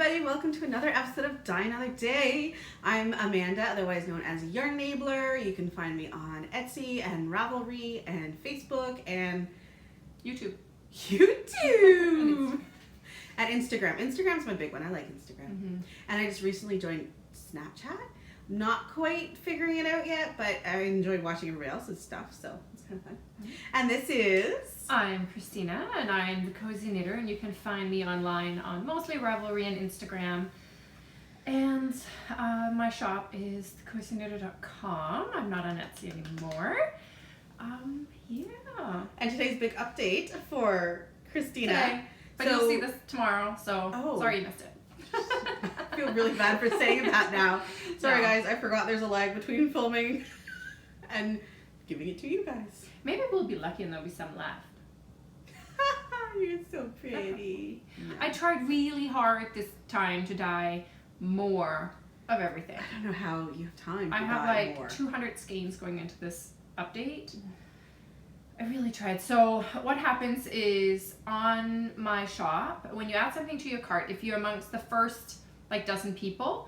everybody, welcome to another episode of Die Another Day. I'm Amanda, otherwise known as Yarn Enabler. You can find me on Etsy and Ravelry and Facebook and YouTube. And Instagram. Instagram's my big one. I like Instagram. Mm-hmm. And I just recently joined Snapchat. Not quite figuring it out yet, but I enjoyed watching everybody else's stuff, so it's kind of fun. Mm-hmm. And this is... I'm Christina, and I'm the Cozy Knitter, and you can find me online on mostly Ravelry and Instagram. And my shop is thecozyknitter.com. I'm not on Etsy anymore. Yeah. And today's big update for Christina. Today. But you'll see this tomorrow, so sorry you missed it. I feel really bad for saying that now. Sorry guys, I forgot there's a lag between filming and giving it to you guys. Maybe we'll be lucky and there'll be some left. You're so pretty. I tried really hard this time to dye more of everything. I don't know how you have time to I have dye like more. 200 skeins going into this update. I really tried. So what happens is on my shop, when you add something to your cart, if you're amongst the first like dozen people,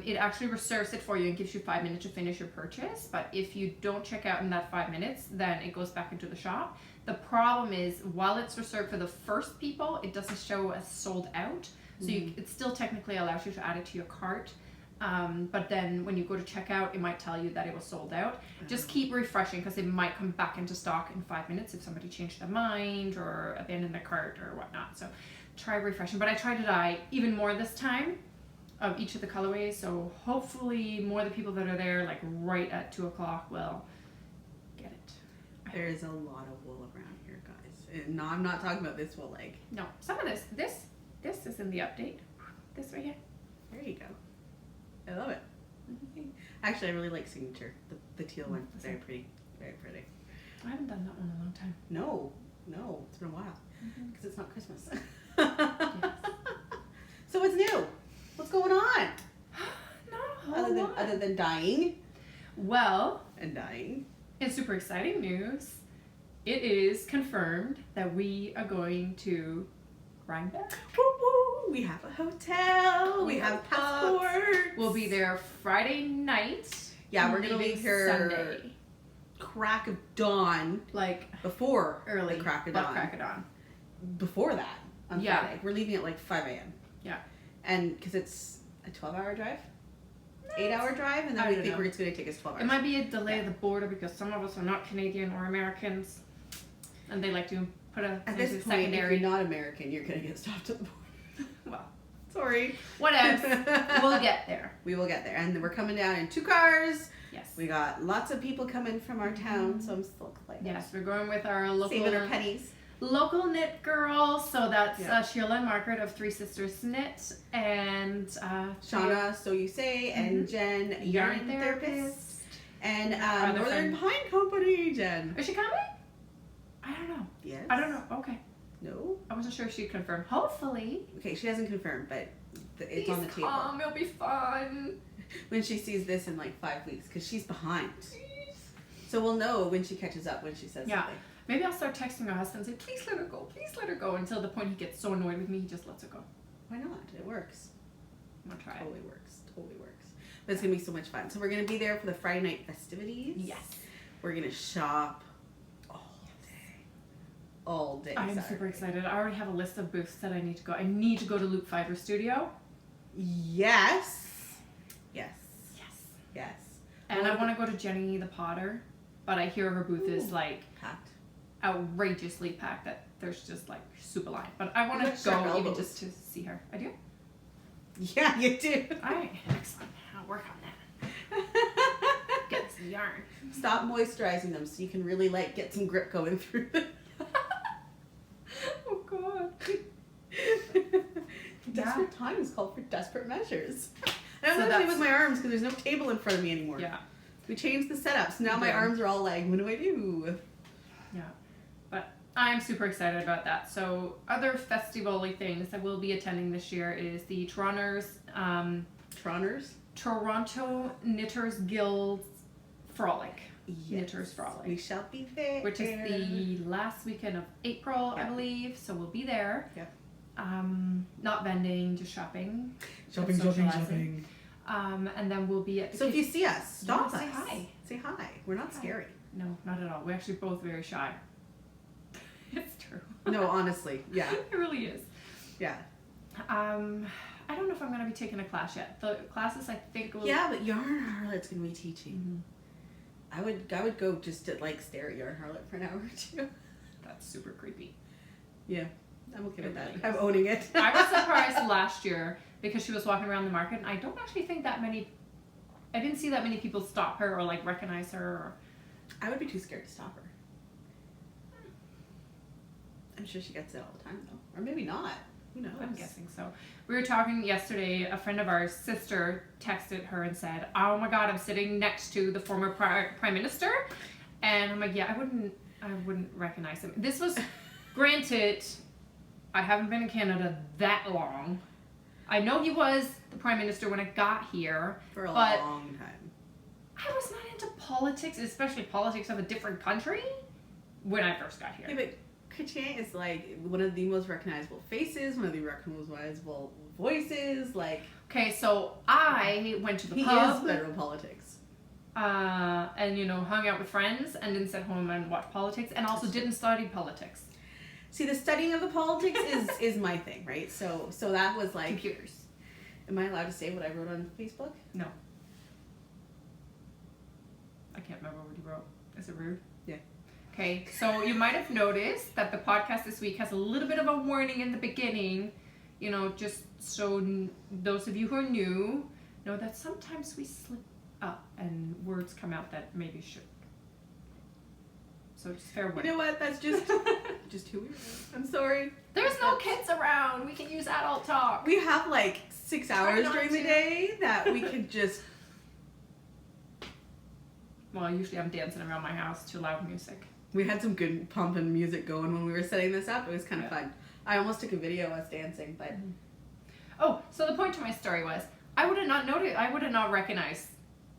it actually reserves it for you and gives you 5 minutes to finish your purchase. But if you don't check out in that 5 minutes, then it goes back into the shop. The problem is while it's reserved for the first people, it doesn't show as sold out. So it still technically allows you to add it to your cart. But then when you go to checkout, it might tell you that it was sold out. Just keep refreshing because it might come back into stock in 5 minutes if somebody changed their mind or abandoned their cart or whatnot. So try refreshing. But I tried to dye even more this time of each of the colorways. So hopefully more of the people that are there like right at 2 o'clock will get it. There is a lot of wool around here, guys. And no, I'm not talking about this wool leg. No, some of this is in the update. This right here. There you go. I love it. Actually, I really like Signature, the teal one. Very pretty. Very pretty. I haven't done that one in a long time. No, it's been a while because it's not Christmas. Yes. So what's new? What's going on? Not a whole lot. Other than dying. Well, And dying. in super exciting news, it is confirmed that we are going to Rhinebeck. Woo woo! We have a hotel. We have passports. We'll be there Friday night. Yeah, we're gonna leave here Sunday. crack of dawn. Like Before early. the crack of but dawn. crack of dawn. Before that on Yeah. Friday. We're leaving at like 5 a.m. Yeah. And because it's a 12-hour drive, 8-hour drive, and then I we don't think know. it's going to take us 12 hours. It might be a delay at the border because some of us are not Canadian or Americans, and they like to put a At this point, secondary. if you're not American, you're going to get stopped at the border. Well, Sorry. what else? We'll get there. We will get there. And we're coming down in 2 cars. Yes. We got lots of people coming from our town, so I'm still excited. Yes, we're going with our Saving our pennies. local knit girls. So that's Yeah. Sheila and Margaret of Three Sisters Knit, and Shauna, So You Say, and Jen, Yarn Therapist. And Other Northern friend. Pine Company, Jen. Is she coming? I don't know. Yes. I don't know. Okay. No? I wasn't sure if she'd confirm. Hopefully. Okay, she hasn't confirmed, but it's on the table. Come, it'll be fun. When she sees this in like 5 weeks, because she's behind. So we'll know when she catches up, when she says something. Maybe I'll start texting her husband and say, please let her go, until the point he gets so annoyed with me, he just lets her go. Why not? It works. I'm gonna try Totally works. Totally works. But it's going to be so much fun. So we're going to be there for the Friday night festivities. Yes. We're going to shop all day. I'm Saturday. super excited. I already have a list of booths that I need to go. I need to go to Luke Fiver's studio. Yes. Yes. Yes. Yes. And I want to go to Jenny the Potter, but I hear her booth is like Packed. outrageously packed, that there's just like super line. But I want Like to go sharp even elbows. just to see her. I do? Yeah, you do. Alright, excellent. I'll work on that. Get some yarn. Stop moisturizing them so you can really like get some grip going through them. Oh god. Desperate times call for desperate measures. I don't So know what to do that's- with my arms because there's no table in front of me anymore. Yeah. We changed the setup, so now my Yeah. arms are all like, what do I do? Yeah. But I'm super excited about that. So other festival-y things that we'll be attending this year is the Troners? Toronto Knitters Guild Frolic. Yes. Knitters Frolic. We shall be there. Which is the last weekend of April, Yeah. I believe. So we'll be there. Yep. Not vending, just shopping. Shopping. And then we'll be at the So if you see us, stop us. say hi. Say hi. We're not scary. No, not at all. We're actually both very shy. It's true. No, honestly. Yeah. It really is. Yeah. I don't know if I'm going to be taking a class yet. The classes, I think, will... Yeah, but Yarn Harlot's going to be teaching. I would go just to like stare at Yarn Harlot for an hour or two. That's super creepy. Yeah. I'm okay with that. Really I'm owning it. I was surprised last year because she was walking around the market, and I don't actually think I didn't see that many people stop her or like recognize her. Or... I would be too scared to stop her. I'm sure she gets it all the time though. Or maybe not. Who knows? I'm guessing so. We were talking yesterday, a friend of ours' sister texted her and said, oh my god, I'm sitting next to the former prime minister. And I'm like, yeah, I wouldn't recognize him. This was, granted, I haven't been in Canada that long. I know he was the prime minister when I got here. For a long time. I was not into politics, especially politics of a different country, when I first got here. Yeah, but Chrétien is like one of the most recognizable faces, one of the recognizable voices. Like, okay, so I went to the he pub. is federal politics. And hung out with friends and didn't sit home and watch politics, and also didn't study politics. See, the studying of the politics is my thing, right? So that was like Computers. Am I allowed to say what I wrote on Facebook? No. I can't remember what you wrote. Is it rude? Yeah. Okay, so you might have noticed that the podcast this week has a little bit of a warning in the beginning, just so those of you who are new know that sometimes we slip up and words come out that maybe shouldn't. So just fair warning. You know what? That's just who we are. I'm sorry. There's no kids around. We can use adult talk. We have like 6 hours not during the to. day that we could just... Well, usually I'm dancing around my house to loud music. We had some good pumping music going when we were setting this up. It was kind of fun. I almost took a video of us dancing, but... Oh, so the point to my story was, I would have not recognized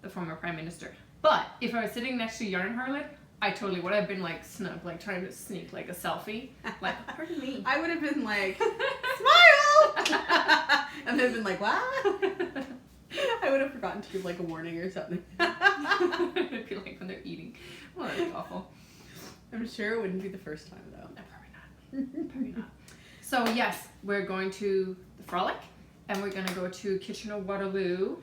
the former prime minister. But if I was sitting next to Yarn Harlot, I totally would have been like snug, like trying to sneak like a selfie. Like, pardon me. I would have been like, smile! And they'd been like, what? I would have forgotten to give like a warning or something. It'd be like when they're eating. Well, that'd be awful. I'm sure it wouldn't be the first time though. No, probably not. So yes, we're going to the Frolic, and we're going to go to Kitchener-Waterloo,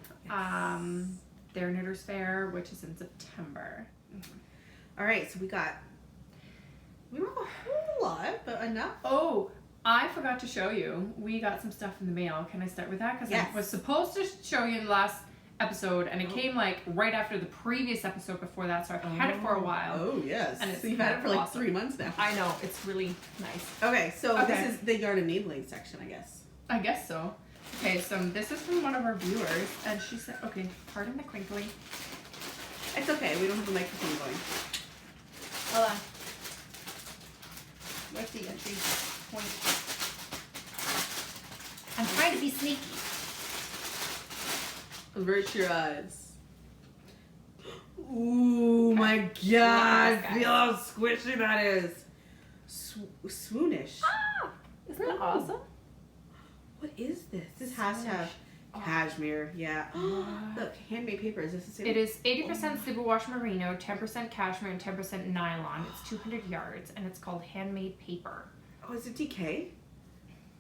their Knitters Fair, which is in September. All right, so we don't have a whole lot, but enough. Oh, I forgot to show you. We got some stuff in the mail. Can I start with that? Because I was supposed to show you in the last episode, and it came like right after the previous episode before that, so I've had it for a while. Oh, yes. And so you've had it for like 3 months now. I know. It's really nice. Okay, so this is the yarn enabling section, I guess. I guess so. Okay, so this is from one of our viewers, and she said, okay, pardon the crinkling. It's okay. We don't have the microphone going. Hold on. What's the entry point? I'm trying to be sneaky. Avert your eyes. Ooh, my God. Feel how squishy that is. Swoonish. Ah! Isn't that awesome? What is this? This has to have cashmere. Yeah. Look, handmade paper. Is this the same? It is 80% superwash merino, 10% cashmere, and 10% nylon. It's 200 yards, and it's called handmade paper. Oh, is it DK?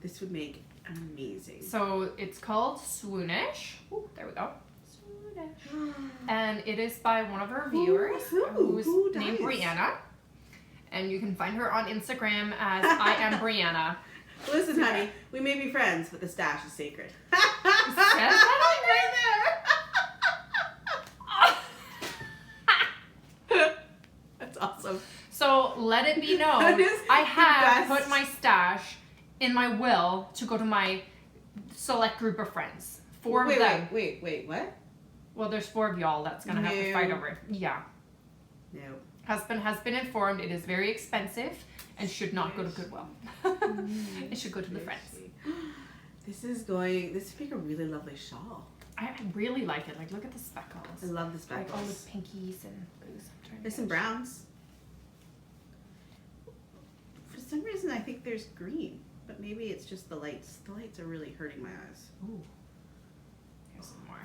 This would make amazing. So it's called Swoonish. Ooh, there we go. Swoonish. And it is by one of our viewers who's named Brianna. And you can find her on Instagram as I am Brianna. Listen, honey, we may be friends, but the stash is sacred. Says that right there. That's awesome. So let it be known, I have put my stash in my will to go to my select group of friends. Four of them. Wait, what? Well, there's 4 of y'all that's gonna have to fight over it. Yeah. No. Husband has been informed it is very expensive and should not go to Goodwill. It should go to the friends. This would make a really lovely shawl. I really like it. Like, look at the speckles. I love the speckles. Like all the pinkies and blues. There's some browns. For some reason, I think there's green, but but maybe it's just the lights. The lights are really hurting my eyes. Ooh. Here's some more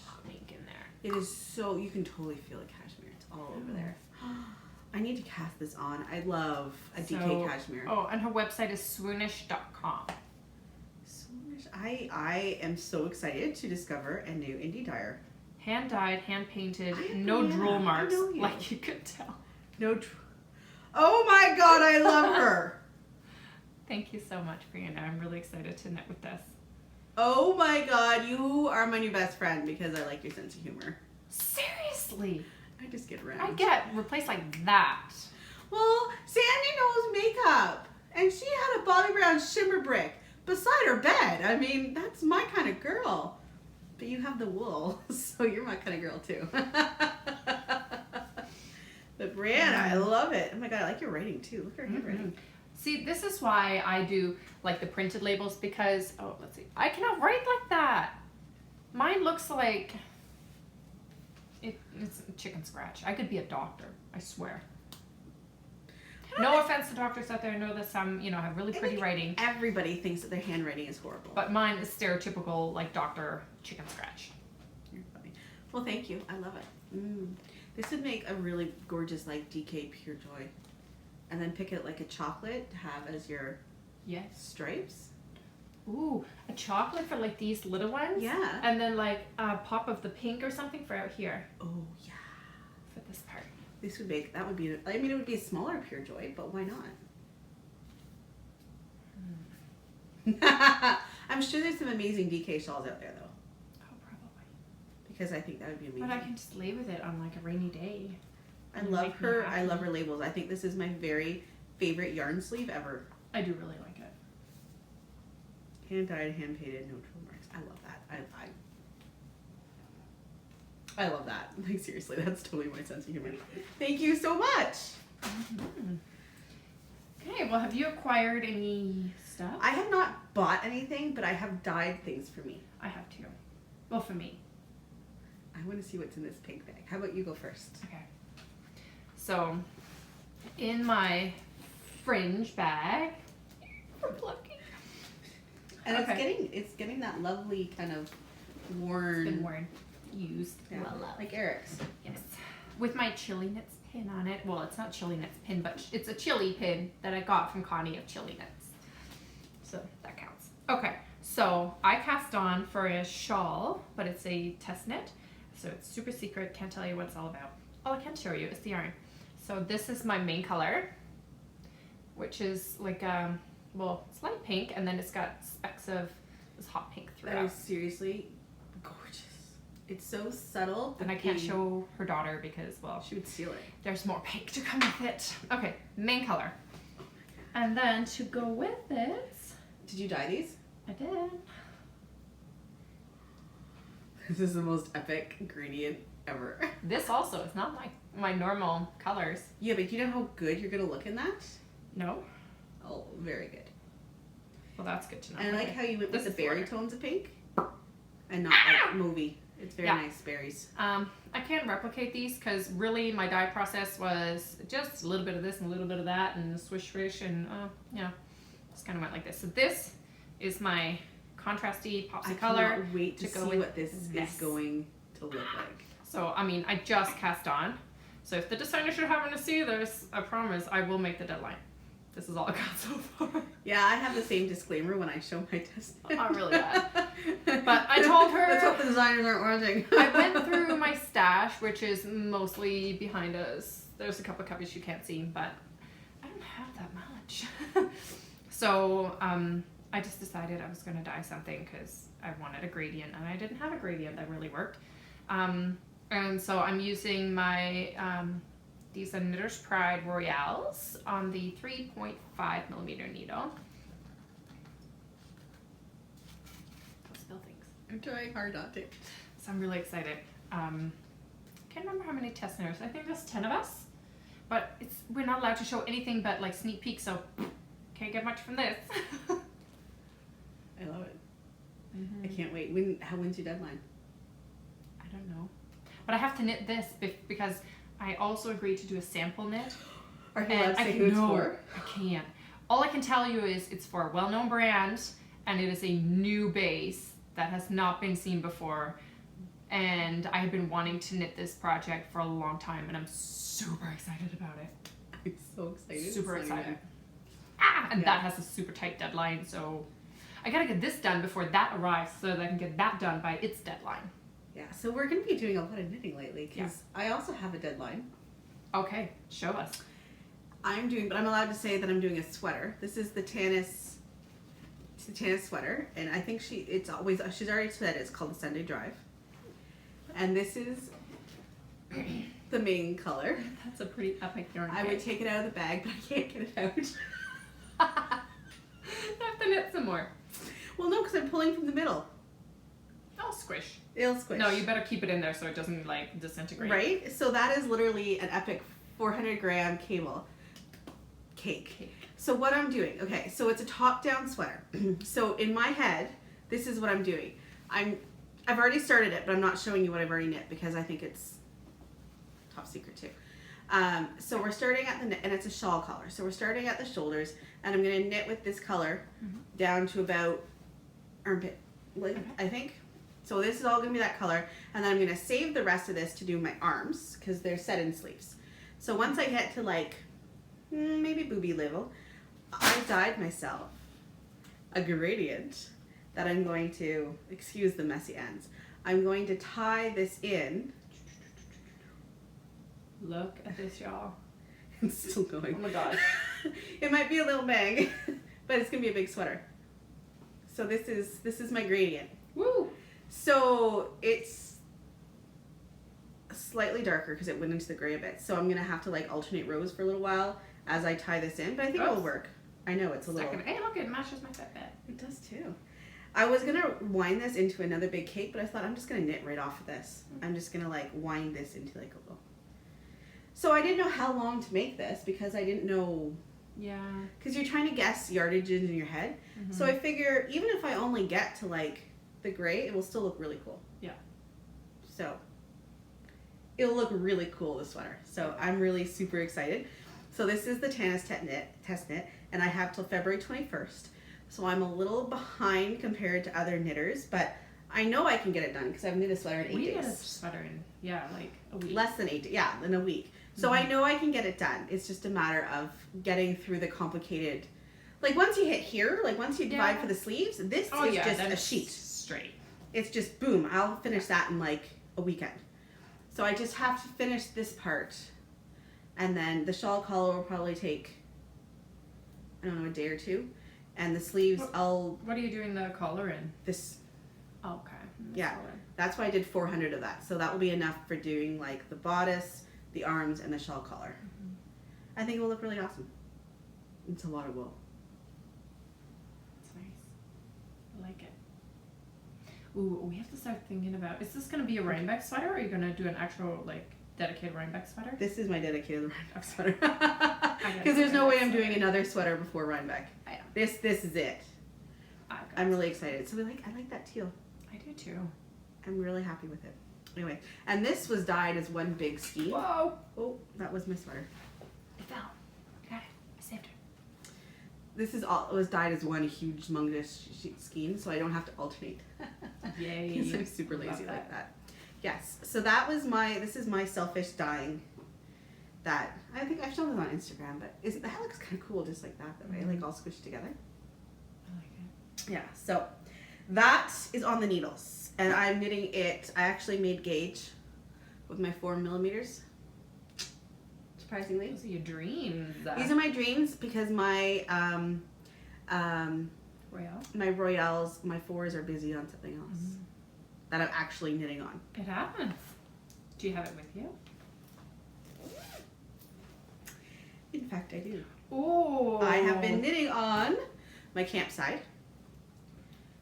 hot pink in there. It is so, you can totally feel the cashmere. It's all over there. I need to cast this on. I love a DK cashmere. Oh, and her website is swoonish.com. Swoonish. I am so excited to discover a new indie dyer. Hand dyed, hand painted, no drool marks, like you could tell. Oh my god, I love her. Thank you so much, Brianna. I'm really excited to knit with this. Oh my god, you are my new best friend because I like your sense of humor. Seriously. I just get around. I get replaced like that. Well, Sandy knows makeup, and she had a Bobbi Brown shimmer brick beside her bed. I mean, that's my kind of girl. But you have the wool, so you're my kind of girl too. But Brianna, I love it. Oh my god, I like your writing too. Look at her handwriting. See, this is why I do like the printed labels because, oh, let's see. I cannot write like that. Mine looks like it's chicken scratch. I could be a doctor, I swear. No offense to doctors out there. I know that some, have really pretty writing. Everybody thinks that their handwriting is horrible. But mine is stereotypical, like doctor chicken scratch. You're funny. Well, thank you. I love it. This would make a really gorgeous, like, DK Pure Joy. And then pick it like a chocolate to have as your stripes. Ooh, a chocolate for like these little ones? Yeah. And then like a pop of the pink or something for out here. Oh, yeah. For this part. This would make, that would be, I mean, it would be a smaller Pure Joy, but why not? I'm sure there's some amazing DK shawls out there, though. Oh, probably. Because I think that would be amazing. But I can just lay with it on like a rainy day. I love her. I love her labels. I think this is my very favorite yarn sleeve ever. I do really like it. Hand dyed, hand painted, no drill marks. I love that. I love that. Like, seriously, that's totally my sense of humor. Thank you so much. Okay, well, have you acquired any stuff? I have not bought anything, but I have dyed things for me. I have too. Well, for me. I want to see what's in this pink bag. How about you go first? Okay. So, in my fringe bag, and it's getting that lovely kind of worn. It's been worn, used, like Eric's. Yes, with my Chili Knits pin on it. Well, it's not Chili Knits pin, but it's a chili pin that I got from Connie of Chili Knits. So that counts. Okay, so I cast on for a shawl, but it's a test knit, so it's super secret. Can't tell you what it's all about. All I can show you is the yarn. So this is my main color, which is like well, it's light pink, and then it's got specks of this hot pink throughout. That is seriously gorgeous. It's so subtle. And I can't show her daughter because, well, she would steal it. There's more pink to come with it. Okay, main color. And then to go with it... Did you dye these? I did. This is the most epic ingredient ever. This also is not my normal colors. Yeah, but you know how good you're going to look in that? No. Oh, very good. Well, that's good to know. And I like how you went with the berry tones of pink and not like mauvey. It's very nice berries. I can't replicate these because really my dye process was just a little bit of this and a little bit of that and swish swish and just kind of went like this. So this is my contrasty popsy color. I cannot wait to see what this is going to look like. So I mean, I just cast on. So if the designer should happen to see this, I promise I will make the deadline. This is all I got so far. Yeah, I have the same disclaimer when I show my test. I'm really bad. But I told her... Let's hope the designers aren't watching. I went through my stash, which is mostly behind us. There's a couple of cubbies you can't see, but I don't have that much. So I just decided I was going to dye something because I wanted a gradient, and I didn't have a gradient that really worked. And so I'm using my... these are Knitter's Pride Royales on the 3.5mm needle. Don't spill things. I'm trying hard not to. So I'm really excited. Can't remember how many test knitters. I think there's 10 of us, but we're not allowed to show anything but like sneak peek, so can't get much from this. I love it. I can't wait. When's your deadline? I don't know, but I have to knit this because I also agreed to do a sample knit. Are you allowed to say who it's for? I can't. all I can tell you is it's for a well-known brand, and it is a new base that has not been seen before. And I have been wanting to knit this project for a long time, and I'm super excited about it. I'm so excited. Super So excited. excited. And that has a super tight deadline, so I gotta get this done before that arrives so that I can get that done by its deadline. Yeah, so we're going to be doing a lot of knitting lately because I also have a deadline. Okay, show us. But I'm allowed to say that I'm doing a sweater. This is the Tanis sweater, and I think she's already said it's called the Sunday Drive. And this is the main color. That's a pretty epic yarn. I would take it out of the bag, but I can't get it out. I have to knit some more. Well, no, because I'm pulling from the middle. Oh, squish. It'll squish. No, you better keep it in there so it doesn't like disintegrate. Right? So that is literally an epic 400-gram cable cake. So what I'm doing, okay, so it's a top-down sweater. So in my head, this is what I'm doing. I've already started it, but I'm not showing you what I've already knit because I think it's top secret too. So we're starting at and it's a shawl collar. So we're starting at the shoulders, and I'm gonna knit with this color down to about armpit length, I think. So this is all gonna be that color, and then I'm gonna save the rest of this to do my arms because they're set in sleeves. So once I get to like maybe booby level, I dyed myself a gradient that I'm going to, excuse the messy ends, I'm going to tie this in. Look at this, y'all. It's still going. Oh my god. It might be a little bang, but it's gonna be a big sweater. So this is my gradient. Woo! So it's slightly darker because it went into the gray a bit. So I'm gonna have to like alternate rows for a little while as I tie this in, but I think it'll work. I know it's a little. Hey, look, it matches my Fitbit. It does too. I was gonna wind this into another big cake, but I thought I'm just gonna knit right off of this. I'm just gonna like wind this into like a little. So I didn't know how long to make this because I didn't know. Yeah. Because you're trying to guess yardages in your head. So I figure even if I only get to like the gray, it will still look really cool. Yeah. So it'll look really cool, the sweater. So I'm really super excited. So this is the Tanis test knit, and I have till February 21st. So I'm a little behind compared to other knitters, but I know I can get it done because I've knit a sweater in 8 days. We knit a sweater in, like a week. Less than 8 days, yeah, in a week. So I know I can get it done. It's just a matter of getting through the complicated, like once you hit here, like once you divide for the sleeves, this is just a sheet. Straight. It's just boom, I'll finish that in like a weekend. So I just have to finish this part, and then the shawl collar will probably take, I don't know, a day or two. And the sleeves, What are you doing the collar in? This, Oh, okay. yeah, that's why I did 400 of that. So that will be enough for doing like the bodice, the arms, and the shawl collar. I think it will look really awesome. It's a lot of wool. It's nice. I like it. Ooh, we have to start thinking about, is this going to be a Rhinebeck sweater, or are you going to do an actual, like, dedicated Rhinebeck sweater? This is my dedicated Rhinebeck sweater. Because there's no way I'm doing another sweater before Rhinebeck. I know. This is it. I'm really excited. So I like that teal. I do too. I'm really happy with it. Anyway, and this was dyed as one big skein. Whoa! Oh, that was my sweater. It fell. I got it. I saved it. This is all. It was dyed as one huge, humongous skein, so I don't have to alternate. Yay! Because I'm super lazy like that. Yes. So that was this is my selfish dyeing. That I think I've shown it on Instagram, but that looks kind of cool, just like that, though, right? Like all squished together. I like it. Yeah. So that is on the needles, and I'm knitting it. I actually made gauge with my 4mm. Surprisingly, Those are your dreams. these are my dreams because my Royale. my royales, my 4s are busy on something else that I'm actually knitting on. It happens. Do you have it with you? In fact, I do. Oh. I have been knitting on my campsite.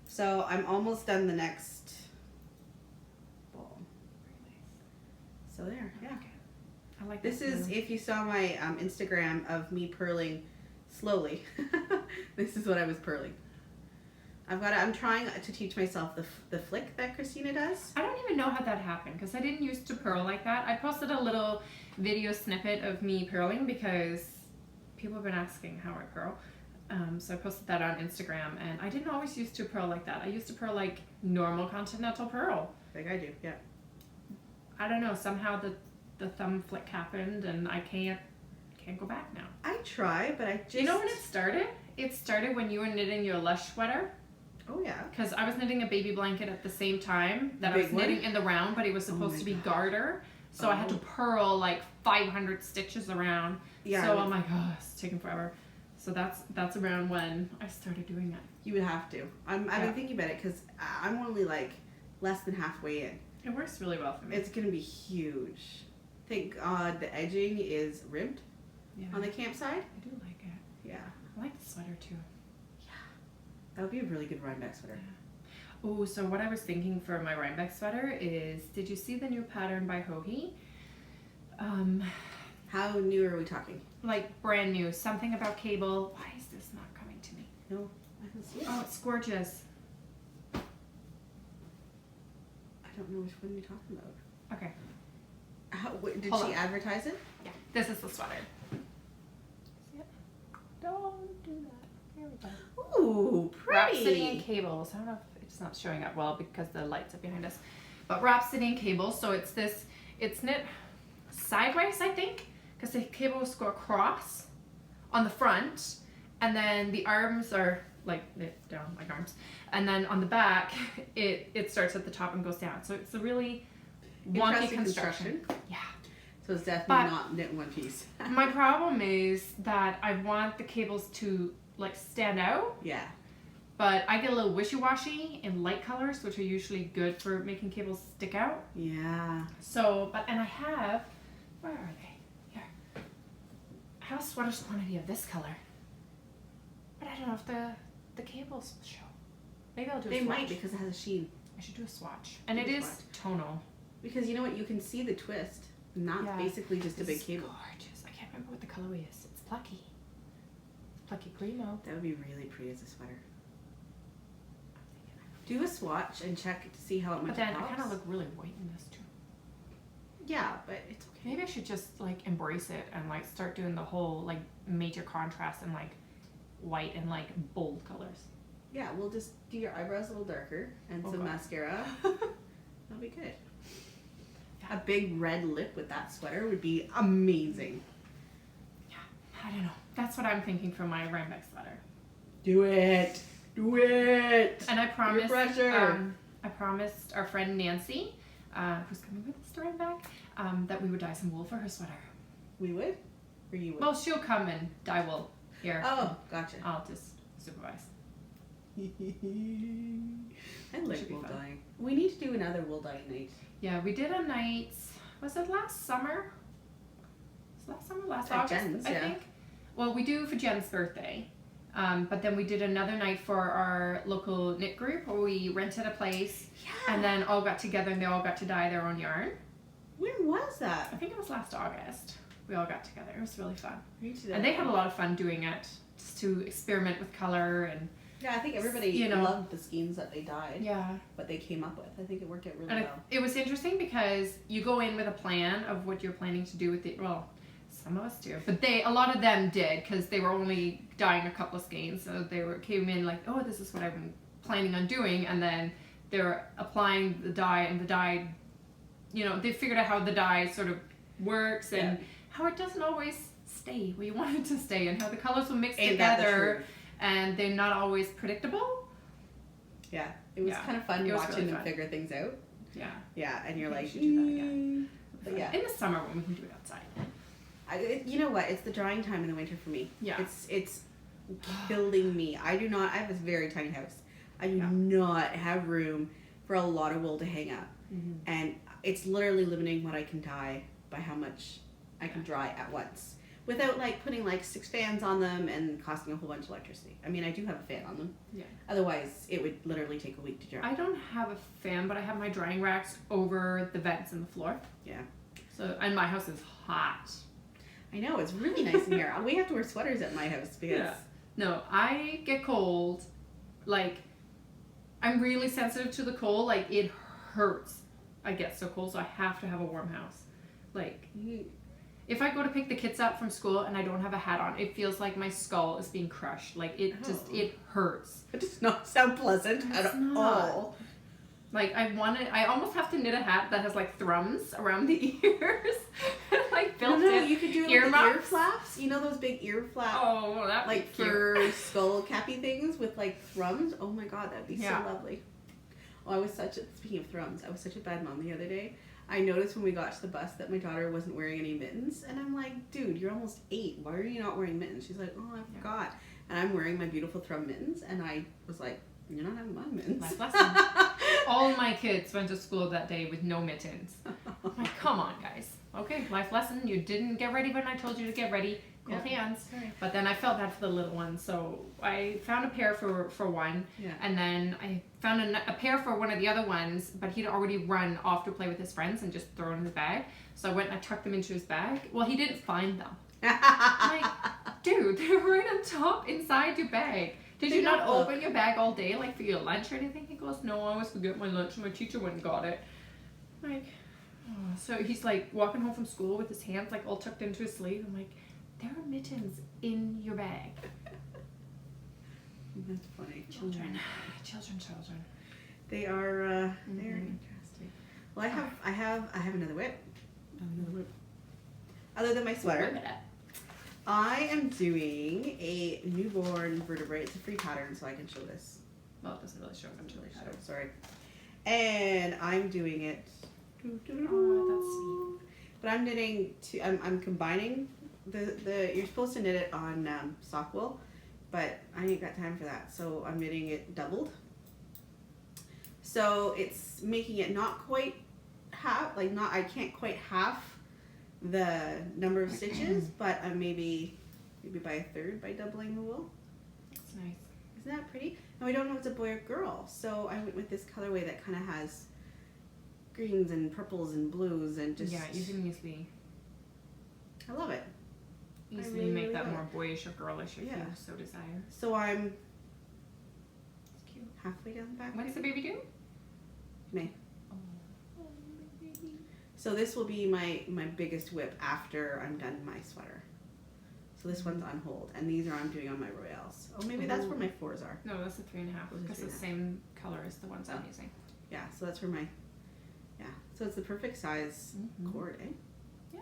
So I'm almost done the next ball. So there, yeah. I like This is, if you saw my Instagram of me purling slowly, this is what I was purling. I'm trying to teach myself the flick that Christina does. I don't even know how that happened because I didn't used to purl like that. I posted a little video snippet of me purling because people have been asking how I purl. So I posted that on Instagram, and I didn't always used to purl like that. I used to purl like normal continental purl. Like I do, yeah. I don't know, somehow the thumb flick happened, and I can't go back now. I try, but I just... You know when it started? It started when you were knitting your Lush sweater. Oh, yeah. Because I was knitting a baby blanket at the same time that I was Big one? knitting in the round, but it was supposed to be garter. So I had to purl like 500 stitches around. Yeah. So I'm like, oh, it's taking forever. So that's around when I started doing it. You would have to. I've been thinking about it because I'm only like less than halfway in. It works really well for me. It's going to be huge. Thank God the edging is ribbed on the campside. I do like it. Yeah. I like the sweater too. Yeah. That would be a really good Rhinebeck sweater. Yeah. Oh, so what I was thinking for my Rhinebeck sweater is, did you see the new pattern by Hohi? How new are we talking? Like brand new. Something about cable. Why is this not coming to me? No, I can see it. Oh, it's gorgeous. I don't know which one you're talking about. Okay. Did Hold she on. advertise it? Yeah, this is the sweater. See it? Don't do that. Here we go. Ooh, Rhapsody and pretty. cables. I don't know if it's not showing up well because the lights are behind us. But Rhapsody and cables. So it's this. It's knit sideways, I think, because the cables go across on the front, and then the arms are like knit down like arms, and then on the back it starts at the top and goes down. So it's a really wonky Interesting construction. Yeah. So it's definitely not knit in one piece. My problem is that I want the cables to like stand out. Yeah. But I get a little wishy-washy in light colors, which are usually good for making cables stick out. Yeah. So, and I have, where are they? Here. I have a sweater's quantity of this color. But I don't know if the cables will show. Maybe I'll do a swatch. They might because it has a sheen. I should do a swatch. And it is tonal. Because you know what? You can see the twist. And that's basically just a big cable. Gorgeous. I can't remember what the colorway is. It's plucky. It's plucky primo. That would be really pretty as a sweater. Do a swatch and check to see how it might. But then I kind of look really white in this too. Yeah, but it's okay. Maybe I should just like embrace it and like start doing the whole like major contrast and like white and like bold colors. Yeah, we'll just do your eyebrows a little darker and some mascara. That'll be good. A big red lip with that sweater would be amazing. Yeah, I don't know. That's what I'm thinking for my Rhinebeck sweater. Do it. Do it. And I promised. Pressure. I promised our friend Nancy, who's coming with us to Rhinebeck, that we would dye some wool for her sweater. We would? Or you would? Well, she'll come and dye wool here. Oh, gotcha. I'll just supervise. I like wool dyeing. We need to do another wool dyeing night. Yeah, we did a night. Was it last summer? Last August, Jen's, I think. Well, we do for Jen's birthday. But then we did another night for our local knit group where we rented a place and then all got together and they all got to dye their own yarn. When was that? I think it was last August. We all got together. It was really fun. And they had a lot of fun doing it, just to experiment with color and... Yeah, I think everybody loved the schemes that they dyed. Yeah. What they came up with. I think it worked out really and well. It was interesting because you go in with a plan of what you're planning to do with it. Well, some of us do, but a lot of them did because they were only dyeing a couple of skeins. So they came in like, oh, this is what I'm planning on doing, and then they're applying the dye, and the dye, they figured out how the dye sort of works and how it doesn't always stay where you want it to stay, and how the colors will mix together, and they're not always predictable. Yeah, it was kind of fun watching them figure things out. Yeah. Yeah, and you're like, we should do that again. But yeah, in the summer when we can do it outside. You know what? It's the drying time in the winter for me. Yeah. It's killing me. I have this very tiny house. I do not have room for a lot of wool to hang up. Mm-hmm. And it's literally limiting what I can dye by how much I can dry at once. Without like putting like 6 fans on them and costing a whole bunch of electricity. I mean, I do have a fan on them. Yeah. Otherwise, it would literally take a week to dry. I don't have a fan, but I have my drying racks over the vents in the floor. Yeah. So, and my house is hot. I know, it's really nice in here. We have to wear sweaters at my house because... Yeah. No, I get cold. Like, I'm really sensitive to the cold. Like, it hurts. I get so cold, so I have to have a warm house. Like, if I go to pick the kids up from school and I don't have a hat on, it feels like my skull is being crushed. Like it it hurts. It does not sound pleasant at all. Like I almost have to knit a hat that has like thrums around the ears. Like built in. You could do ear like muffs. ear flaps. You know those big ear flaps? Oh, that'd like be cute. for skull cappy things with like thrums. Oh my god, that'd be so lovely. Oh, speaking of thrums, I was such a bad mom the other day. I noticed when we got to the bus that my daughter wasn't wearing any mittens, and I'm like, dude, you're almost 8. Why are you not wearing mittens? She's like, oh, I forgot. And I'm wearing my beautiful thrum mittens, and I was like, you're not having my mittens. Life lesson. All my kids went to school that day with no mittens. I'm like, come on, guys. Okay, life lesson. You didn't get ready when I told you to get ready. Cold hands. Right. But then I felt bad for the little one, so I found a pair for one, and then I found a pair for one of the other ones, but he'd already run off to play with his friends and just thrown in his bag. So I went and I tucked them into his bag. Well, he didn't find them. I'm like, dude, they're right on top inside your bag. Did you not open your bag all day, like for your lunch or anything? He goes, no, I always forget my lunch and my teacher went and got it. I'm like, oh. So he's like walking home from school with his hands like all tucked into his sleeve. I'm like, there are mittens in your bag. That's funny. Children. They are interesting. Well, I have another whip. Other than my sweater, I am doing a newborn vertebrae. It's a free pattern, so I can show this. Well, it doesn't really show up until show. Sorry. And I'm doing it. Oh, that's sweet. But I'm knitting. I'm combining the. You're supposed to knit it on sock wool, but I ain't got time for that. So I'm knitting it doubled. So it's making it not quite half. Like not. I can't quite half the number of stitches, but maybe by a third by doubling the wool. That's nice. Isn't that pretty? And we don't know if it's a boy or girl, so I went with this colorway that kind of has greens and purples and blues and just... Yeah, you can easily... I love it. Easily really, make that more boyish or girlish if you so desire. So I'm... It's cute. Halfway down the back. When's the baby due? May. Oh, my baby. So this will be my biggest whip after I'm done my sweater. So this one's on hold, and these are I'm doing on my Royales. Oh, maybe that's where my 4s are. No, that's a 3.5. Because it's the same color as the ones I'm using. Yeah, so that's where my... Yeah, so it's the perfect size cord, eh? Yeah.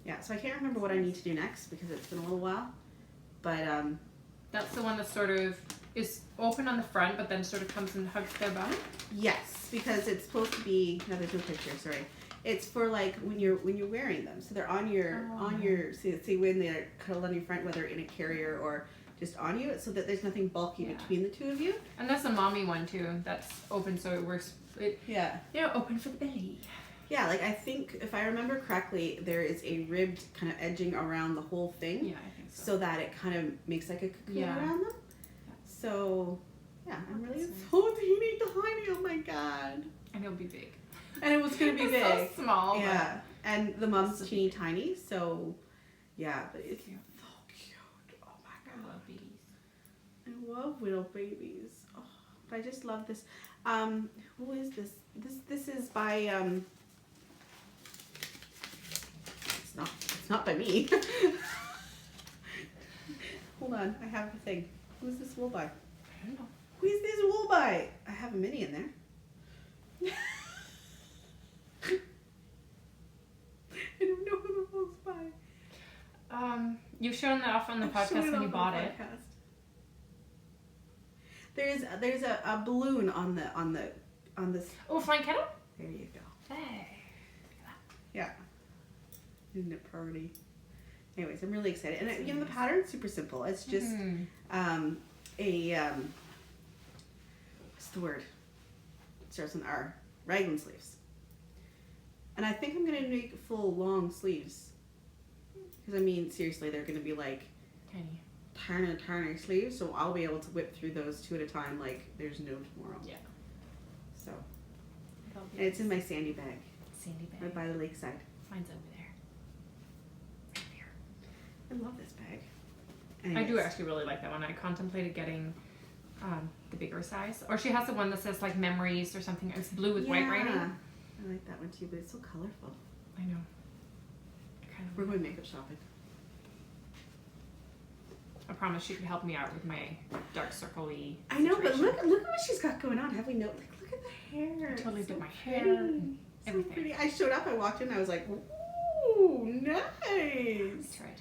Yeah, so I can't remember what I need to do next because it's been a little while, but that's the one that sort of is open on the front, but then sort of comes and hugs their bum. Yes, because it's supposed to be. No, there's no picture. Sorry, it's for like when you're wearing them, so they're on your see when they're cuddled on your front, whether in a carrier or just on you, so that there's nothing bulky between the two of you. And that's a mommy one too. That's open, so it works. Open for the belly. Yeah, like I think if I remember correctly, there is a ribbed kind of edging around the whole thing. Yeah, I think so. So that it kind of makes like a cocoon around them. Yeah. So, yeah, I'm really so teeny tiny. Oh my god. And it'll be big. And it was gonna be big. So small. Yeah. And the mom's teeny tiny. So, yeah, but it's so cute. Oh my god. I love babies. I love little babies. Oh, but I just love this. Who is this? This is by It's not by me. Hold on, I have the thing. Who's this wool by? I don't know. Who is this wool by? I have a mini in there. I don't know who the wool's by. You've shown that off on the podcast when you bought it. There's a balloon on this. Oh, flying kettle? There you go. Hey. Yeah. Isn't it pretty? Anyways, I'm really excited. And the pattern's super simple. It's just what's the word? It starts with an R. Raglan sleeves. And I think I'm going to make full long sleeves. Because I mean, seriously, they're going to be like tiny sleeves. So I'll be able to whip through those 2 at a time like there's no tomorrow. Yeah. So. And it's in my sandy bag. Sandy bag. Right by the lakeside. Mine's over there. Right there. I love this bag. Anyways. I do actually really like that one. I contemplated getting the bigger size. Or she has the one that says like memories or something. It's blue with white writing. I like that one too, but it's so colorful. I know. kind We're of. going makeup shopping. I promise she could help me out with my dark circle-y I know, but situation. look at what she's got going on. Have we know? Like, look at the hair. I totally It's did so my hair pretty. and So everything. pretty. I showed up. I walked in. I was like, ooh, nice. That's right.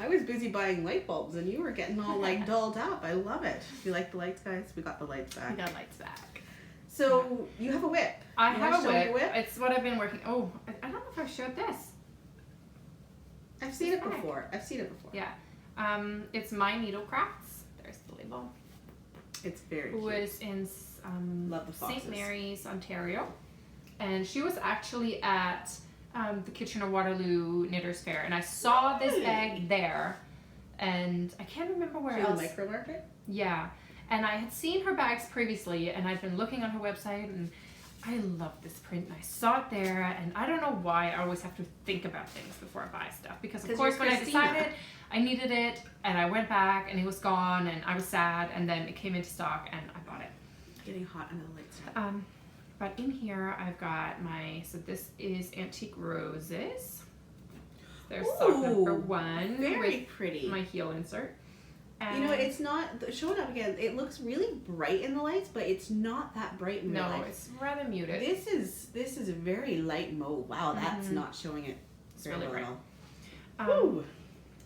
I was busy buying light bulbs, and you were getting all like dolled up. I love it. You like the lights, guys? We got the lights back. We got lights back. So you have a whip. I You have wanna a show me whip. your whip? It's what I've been working. Oh, I don't know if I've showed this. I've seen it Back. before. I've seen it before. Yeah. It's My Needle Crafts. There's the label. It's very Who cute. was in Love the foxes. St. Mary's, Ontario. And she was actually at the Kitchener Waterloo Knitters Fair. And I saw this Really? bag there. And I can't remember where To the else. micro market. Yeah. And I had seen her bags previously, and I'd been looking on her website, and I love this print, and I saw it there, and I don't know why I always have to think about things before I buy stuff, because of 'Cause course you're when I Christina. decided I needed it, and I went back, and it was gone, and I was sad, and then it came into stock, and I bought it. Getting hot under the lights. But in here I've got so this is Antique Roses. There's sock number Ooh, 1 Very with pretty. my heel insert. And You know, it's not showing up again. It looks really bright in the lights, but it's not that bright in real no, life. it's rather muted. This is a very light mauve. Wow, that's Mhm. not showing it It's very really well at bright. all. Ooh,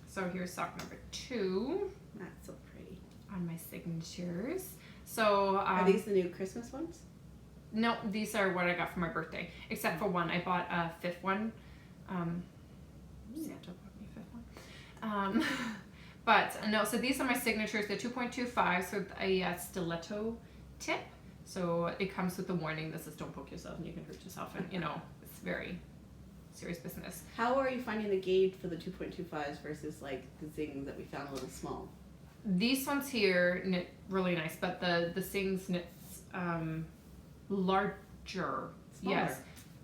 So here's sock number 2 that's so pretty. on my signatures. So Are these the new Christmas ones? no, these are what I got for my birthday. Except for one, I bought a 5th one. Santa bought me a 5th one. But no, so these are my signatures. They're 2.25 with a stiletto tip. So it comes with the warning. This is don't poke yourself and you can hurt yourself. And you know, it's very serious business. How are you finding the gauge for the 2.25s versus like the zings that we found a little small? These ones here knit really nice, but the Sings knits larger. Smaller. Yes.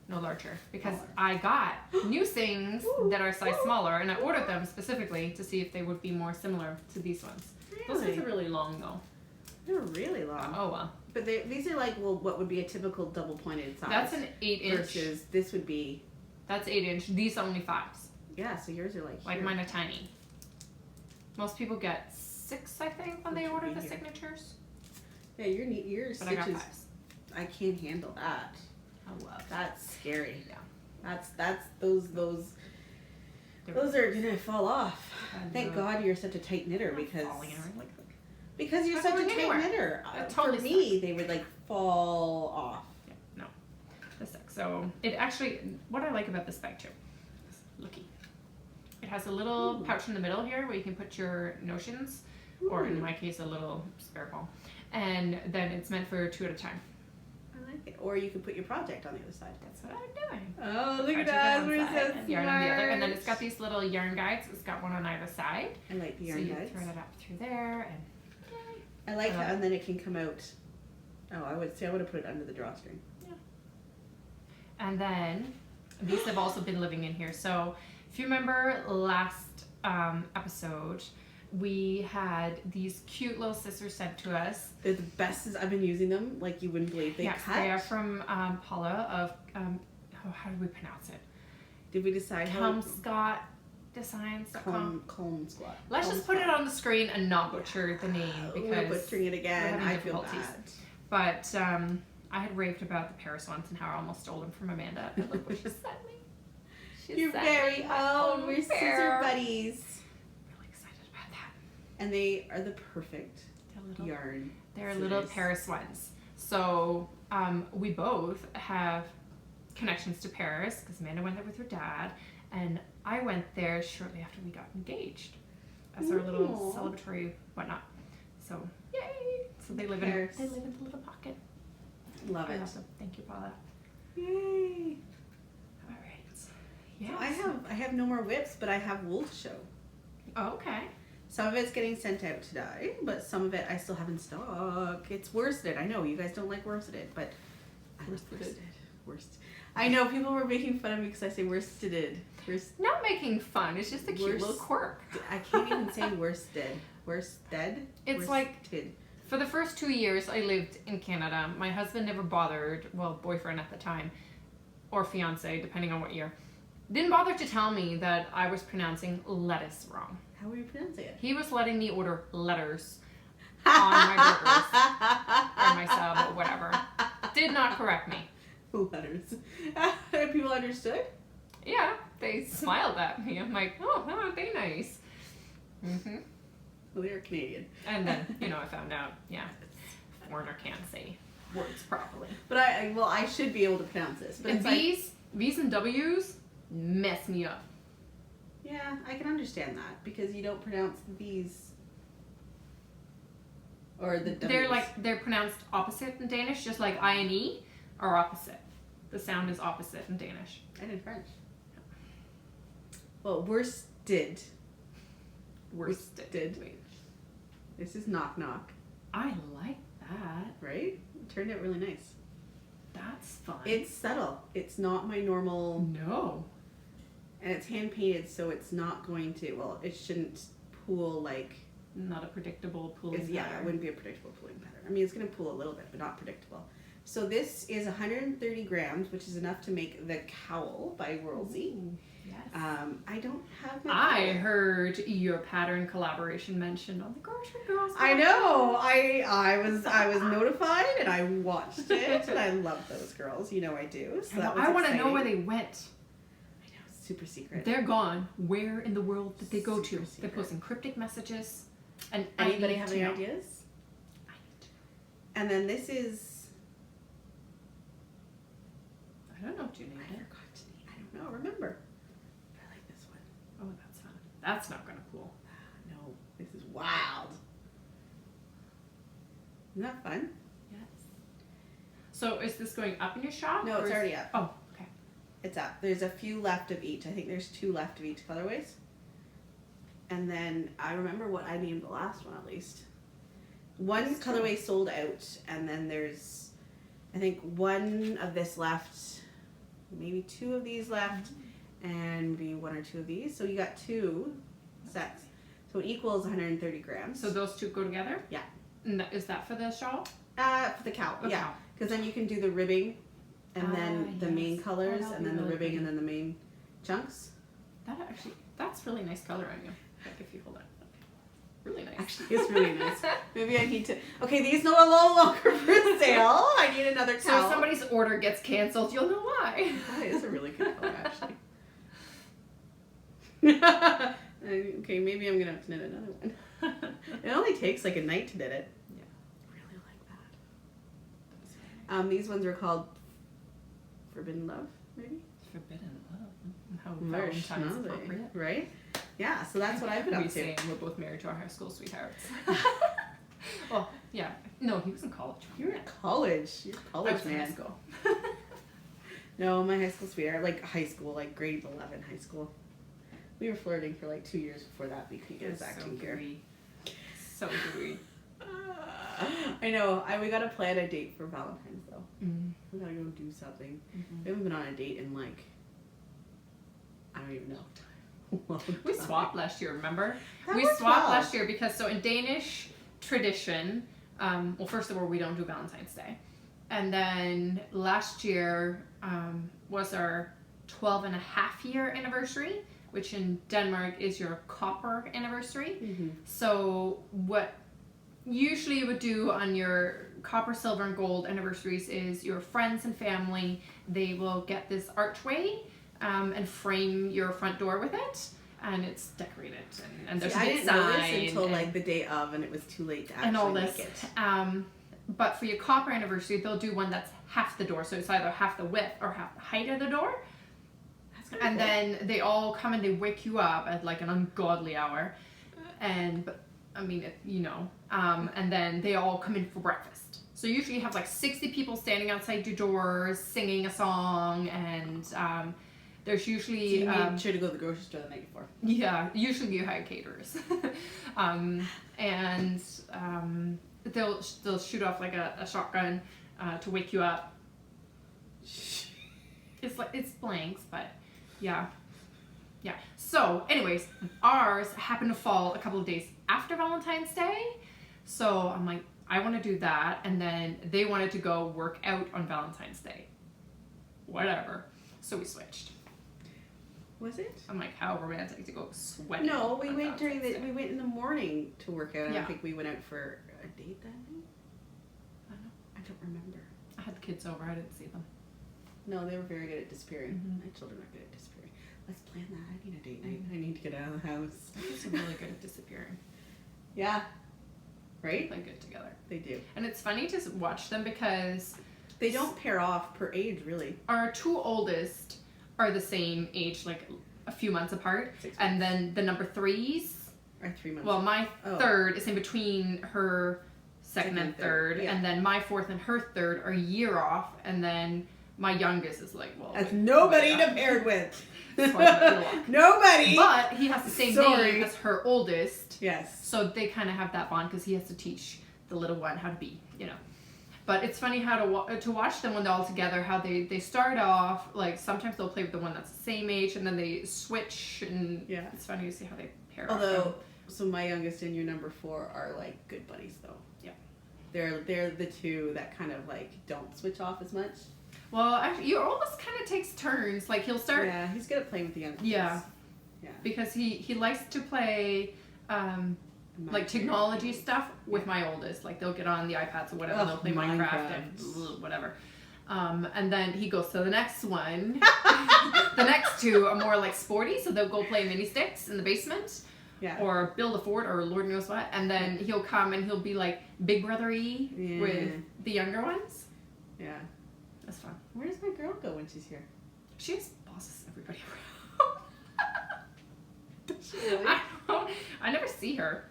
No, larger. Because Smaller. I got new Sings Ooh, that are size ooh. smaller, and I ordered them specifically to see if they would be more similar to these ones. Those ones are really long though. They're really long. Oh well. But these are like, well, what would be a typical double pointed size. That's an 8-inch. versus this would be, That's 8-inch. These are only 5s. yeah, so yours are like Like here. mine are tiny. Most people get 6, I think, when they Which would order be the here. signatures. Yeah, your But I got stitches, 5s. I can't handle that. I love. That's scary. Yeah. That's those are gonna fall off. Thank God you're such a tight knitter because you're Not such a going tight anywhere. knitter. They're totally For me, they would like fall off. Yeah, no. This sucks. So it actually, what I like about this bag too, is looky. It has a little Ooh. pouch in the middle here where you can put your notions, or in Ooh. my case, a little spare ball. And then it's meant for 2 at a time. I like it. Or you could put your project on the other side. That's what I'm doing. Oh, look at Project us. on We're one so side smart. and yarn on the other. And then it's got these little yarn guides. It's got one on either side. I like the So yarn you guides. thread it up through there and I like I how, love it. and then it can come out. Oh, I would have put it under the drawstring. And then these have also been living in here. So if you remember last episode, we had these cute little scissors sent to us. They're the best. I've been using them like you wouldn't believe. They Yes, cut. they are from Paula of, how do we pronounce it? Did we decide how? ComScottDesigns.com. Comb squat. Let's just put it on the screen and not butcher the name We're because butchering it again. we're having I feel difficulties. bad. But I had raved about the Paris ones and how I almost stole them from Amanda. But look what she sent me. She You're sent very me my own. We're scissor pair. buddies. Really excited about that. And they are the perfect They're little, yarn. they're little scissors. Paris ones. So we both have connections to Paris because Amanda went there with her dad, and I went there shortly after we got engaged as our little Aw. celebratory whatnot. So yay! So they live Paris. in the little pocket. Love I it. love them. Thank you, Paula. Yay. All right. Yeah. So I have no more whips, but I have wool to show. Oh, okay. Some of it's getting sent out today, but some of it I still have in stock. It's worsted. I know you guys don't like worsted, but I love Worsted. worsted. Worsted. I know people were making fun of me because I say worsted. Not making fun. It's just a cute little Worst- quirk. I can't even say worsted. Worsted? It's like Worsted. for the first 2 years I lived in Canada. My husband never bothered. Well, boyfriend at the time, or fiance, depending on what year. didn't bother to tell me that I was pronouncing lettuce wrong. How were you pronouncing it? He was letting me order letters on my burgers or my sub or whatever. Did not correct me. Letters. People understood? Yeah, they smiled at me. I'm like, oh, aren't they nice? Mm-hmm. Well, they're Canadian. And then, I found out, foreigner can't say words properly. But I should be able to pronounce this. But And it's V's and W's mess me up. yeah, I can understand that because you don't pronounce the V's or the W's. They're pronounced opposite in Danish, just like I and E are opposite. The sound is opposite in Danish. And in French. Well, worsted. Worsted. Wait. This is knock knock. I like that. Right? It turned out really nice. That's fun. It's subtle. It's not my normal. No. And it's hand painted, so it's not going to. Well, it shouldn't pool like. Not a predictable pooling pattern. Yeah, it wouldn't be a predictable pooling pattern. I mean, it's going to pool a little bit, but not predictable. So this is 130 grams, which is enough to make the cowl by Woolsey. Yes. I don't have my. I heard your pattern collaboration mentioned on the Grocery Girls. I know. I was notified and I watched it and I love those girls. You know I do. So I want to know where they went. I know, it's super secret. They're gone. Where in the world did they go to? Super They're secret. posting cryptic messages. And Anybody have any ideas? I need to. And then this is. I don't know what you named it. I don't know. Remember. I like this one. Oh, that's fun. That's not gonna pool. No, this is wild. Isn't that fun? Yes. So is this going up in your shop? No, it's already up. Oh, okay. It's up. There's a few left of each. I think there's 2 left of each colorways. And then I remember what I named the last one at least. One That's colorway sold out, and then there's, I think, 1 of this left, maybe 2 of these left, and maybe 1 or 2 of these. So you got 2 sets. So it equals 130 grams. So those 2 go together? Yeah. And is that for the shawl? For the cowl, Okay. yeah. Because then you can do the ribbing, and then the main yes. colors, Oh, that'll and be then the really ribbing, pretty. and then the main chunks. That's really nice color on you. Like if you hold it. Really nice. Actually, it's really nice. Maybe I need to. Okay, these no longer for sale. I need another So cowl. if somebody's order gets canceled, you'll know why. That is a really good color, actually. Okay, maybe I'm gonna have to knit another one. It only takes like a night to knit it. Yeah. Really like that. These ones are called Forbidden Love, maybe. Forbidden love. How Very Valentine's schnozzy, appropriate. right? Yeah, so that's what I've been up We to. say we're both married to our high school sweethearts. Well, yeah. No, he was in college. You're in college. You're a I college was in high man. school. No, my high school sweetheart, like high school, like grade 11 high school. We were flirting for like 2 years before that. We couldn't get us back together. So gooey. I know. We gotta plan a date for Valentine's though. Mm. We gotta go do something. Mm-hmm. We haven't been on a date in like, I don't even know. Long We time. swapped last year, remember? That We worked swapped well. last year because so in Danish tradition, well first of all we don't do Valentine's Day. And then last year was our 12 and a half year anniversary, which in Denmark is your copper anniversary. Mm-hmm. So what usually you would do on your copper, silver, and gold anniversaries is your friends and family, they will get this archway and frame your front door with it, and it's decorated, and there's a I big didn't know this sign until and, like the day of, and it was too late to actually and all make this. it. But for your copper anniversary, they'll do one that's half the door, so it's either half the width or half the height of the door. That's kinda And cool. then they all come and they wake you up at like an ungodly hour, and and then they all come in for breakfast. So usually you have like 60 people standing outside your doors singing a song, and there's usually So you made sure to go to the grocery store the night before. yeah, usually you hire caterers, and they'll shoot off like a shotgun to wake you up. It's blanks, but yeah. So, anyways, ours happened to fall a couple of days after Valentine's Day, so I'm like, I want to do that, and then they wanted to go work out on Valentine's Day. Whatever. So we switched. Was it? I'm like, how romantic to go sweating. No, we on went Valentine's Day. we went in the morning to work out. And I Yeah. think we went out for a date that night. I don't know. I don't remember. I had the kids over. I didn't see them. No, they were very good at disappearing. Mhm. My children are good at disappearing. Let's plan that. I need a date night. I need to get out of the house. My kids are really good at disappearing. Yeah. They Right? play good together. They do. And it's funny to watch them because They don't pair off per age, really. our two oldest are the same age, like a few months apart. 6 And then the number threes, Or 3 months. well, my Oh. third is in between her second and third. yeah. And then my fourth and her third are a year off. And then my youngest is like, well, That's way- nobody way to up. pair with. That's why I'm not gonna Nobody. But he has the same Sorry. name as her oldest. Yes. So they kind of have that bond because he has to teach the little one how to be, you know. But it's funny how to watch them when they're all together, how they start off, like sometimes they'll play with the one that's the same age and then they switch, and Yeah. it's funny to see how they pair off. Although, so my youngest and your number 4 are like good buddies, though. Yeah. They're the two that kind of like don't switch off as much. Well, actually, your oldest kind of takes turns. Like he'll start, Yeah, he's good at playing with the young kids. Yeah. Yeah. because he likes to play like technology stuff with my oldest. Like they'll get on the iPads or whatever, Ugh, they'll play Minecraft and Minecraft. whatever. And then he goes to the next one. The next two are more like sporty, so they'll go play mini sticks in the basement Yeah. or build a fort or Lord knows what. And then he'll come and he'll be like big brother-y Yeah. with the younger ones. Yeah. That's fun. Where does my girl go when she's here? She just bosses everybody Does she really? around. I never see her.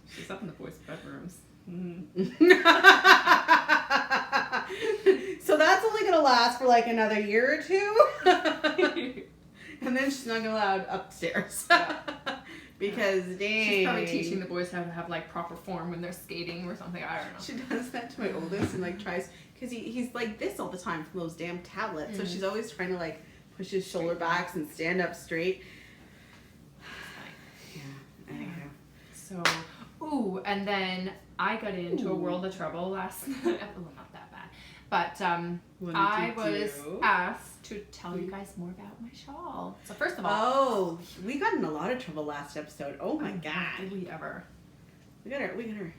She's up in the boys' bedrooms. So that's only gonna last for like another year or two, and then she's not gonna allowed upstairs. Yeah. Because dang, She's probably teaching the boys how to have like proper form when they're skating or something. I don't know. She does that to my oldest and like tries because he's like this all the time from those damn tablets. So Mhm. she's always trying to like push his shoulder backs and stand up straight. Yeah. Anyhow. So, ooh, and then I got into a world of trouble last night. Well, not that bad. But What did I you was do? asked to tell you guys more about my shawl. So first of all, Oh, we got in a lot of trouble last episode. Oh my did god. we ever? We got our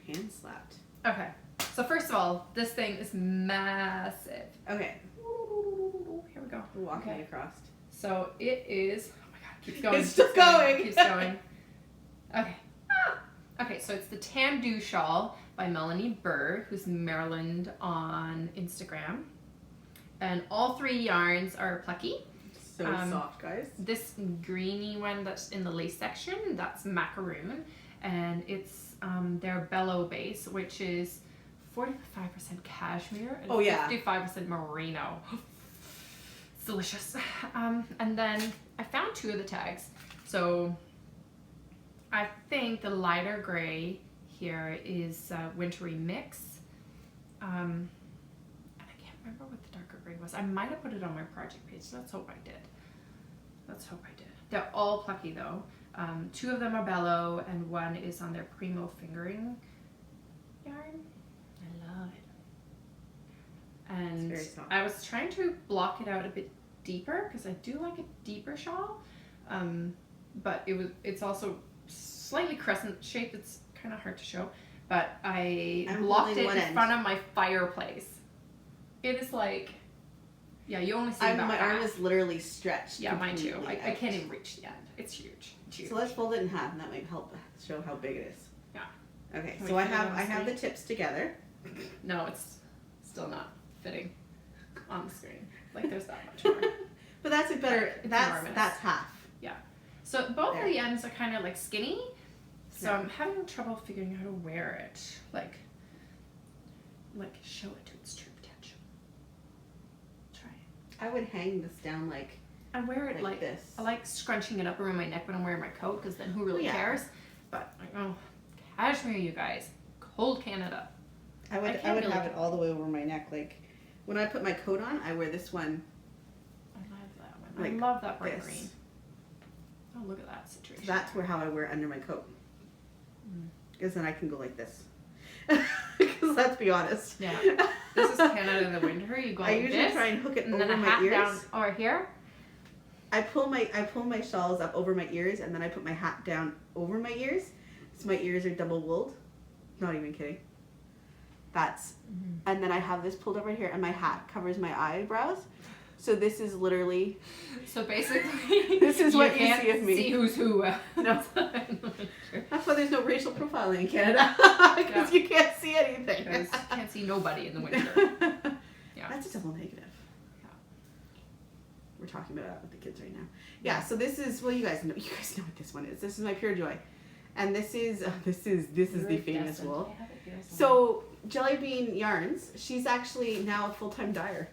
hand slapped. Okay. So first of all, this thing is massive. Okay. Here we go. We're walking Okay. across. So it is. Oh my god, keeps going. It's still going. Keeps going. Okay. Okay, so it's the Tamdu shawl by Melanie Burr, who's Maryland on Instagram. And all 3 yarns are plucky. So soft, guys. This greeny one that's in the lace section, that's macaroon. And it's their bellow base, which is 45% cashmere and Oh, yeah. 55% merino. It's delicious. And then I found 2 of the tags. So I think the lighter gray here is Wintry Mix. And I can't remember what the darker gray was. I might have put it on my project page. Let's hope I did. Let's hope I did. They're all plucky though. 2 of them are bellow and 1 is on their Primo fingering yarn. I love it. And It's very soft. I was trying to block it out a bit deeper because I do like a deeper shawl. But it's also slightly crescent shaped. It's kind of hard to show. But I I'm blocked holding it one in end. front of my fireplace. It is like, yeah, you only see about My that. arm is literally stretched. Yeah, mine too. completely I out. can't even reach the end. It's huge. It's huge. So let's fold it in half, and that might help show how big it is. Yeah. Okay. Can So we I put it have on the the screen? tips together. No, it's still not fitting on the screen. Like there's that much more. But that's a better. It's That's enormous. half. So both There. of the ends are kind of like skinny. So Yeah. I'm having trouble figuring out how to wear it. Like show it to its true potential. Try it. I would hang this down like I wear it like this. I like scrunching it up around my neck when I'm wearing my coat because then who really Yeah. cares? But cashmere, you guys, cold Canada. I I would can't really- have it all the way over my neck. Like when I put my coat on, I wear this one. I love that one. Like I love that bright this. green. Oh, look at that situation. That's how I wear it under my coat. Mm. Because then I can go like this. Because let's be honest. Yeah. This is Canada in the winter. You go I like usually this, try and hook it and over then a my hat ears. down over here. I pull my shawls up over my ears, and then I put my hat down over my ears, so my ears are double wooled. Not even kidding. And then I have this pulled up right here, and my hat covers my eyebrows. So this is literally. So basically, this is what you can't see of me. See who's who. No. That's why there's no racial profiling in Canada, because you can't see anything. Because you can't see nobody in the winter. Yeah. That's a double negative. Yeah. We're talking about that with the kids right now. Yeah. So this is, well, you guys know what this one is. This is my Pure Joy, and this is the famous wool. So Jelly Bean Yarns, she's actually now a full-time dyer.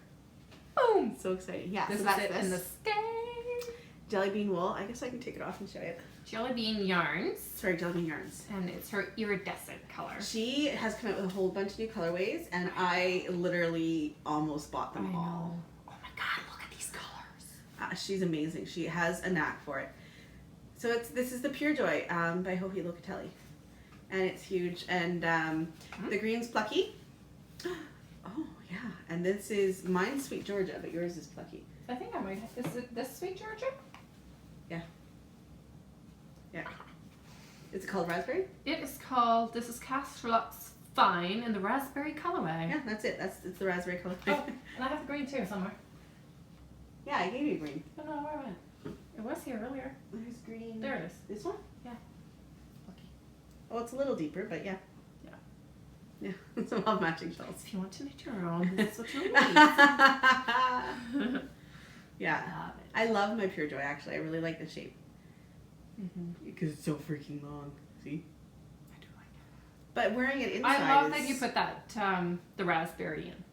Boom! So exciting. Yeah. This so is that's it this. in the sky. Jelly Bean wool. I guess I can take it off and show you. Jelly Bean Yarns. Sorry, Jelly Bean Yarns. And it's her iridescent color. She has come out with a whole bunch of new colorways, and I literally almost bought them all. Oh my god, look at these colors. She's amazing. She has a knack for it. So this is the Pure Joy by Joji Locatelli, and it's huge. And the green's Plucky. Oh yeah, and this is mine's Sweet Georgia, but yours is Plucky. I think I might have. Is it this Sweet Georgia? Yeah. Yeah. Is it called Raspberry? It is called, this is Castrolux Fine in the Raspberry colorway. Yeah, that's it. It's the raspberry color. Oh, and I have the green too somewhere. Yeah, I gave you green. I don't know where it went. It was here earlier. There's green. There it is. This one? Yeah. Lucky. Oh, it's a little deeper, but yeah. Yeah. Yeah, it's a lot of matching shells. If you want to make your own, this is what you'll need. Yeah. Love it. I love my Pure Joy, actually. I really like the shape. Mm-hmm. Because it's so freaking long. See? I do like it. But wearing it inside I love that you put that, the raspberry in.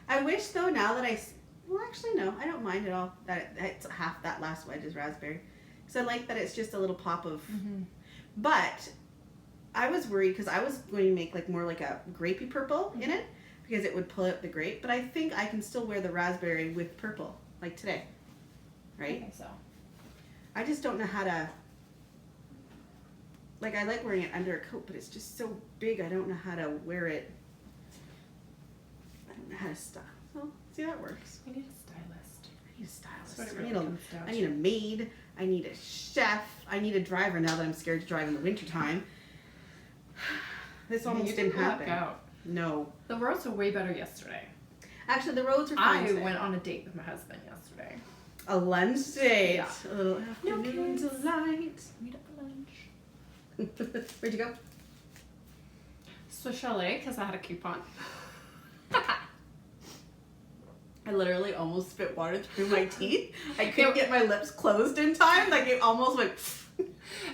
I wish, though, now that well, actually, no. I don't mind at all that it's half that last wedge is raspberry. Because I like that it's just a little pop of... Mm-hmm. But I was worried because I was going to make more like a grapey purple in it because it would pull out the grape. But I think I can still wear the raspberry with purple, like today. Right? I think so. I just don't know how to... Like, I like wearing it under a coat, but it's just so big, I don't know how to wear it. I don't know how to style. So, see, that works. We need a stylist. I need a stylist. That's what it I, really comes down I need a maid. I need a chef. I need a driver now that I'm scared to drive in the wintertime. This almost didn't happen. Out. No. The roads were way better yesterday. Actually, the roads are fine I today. went on a date with my husband yesterday. A lunch date. Yeah. A little afternoon delight. Meet up for lunch. Where'd you go? Swiss Chalet, because I had a coupon. I literally almost spit water through my teeth. I couldn't get my lips closed in time. Like, it almost went...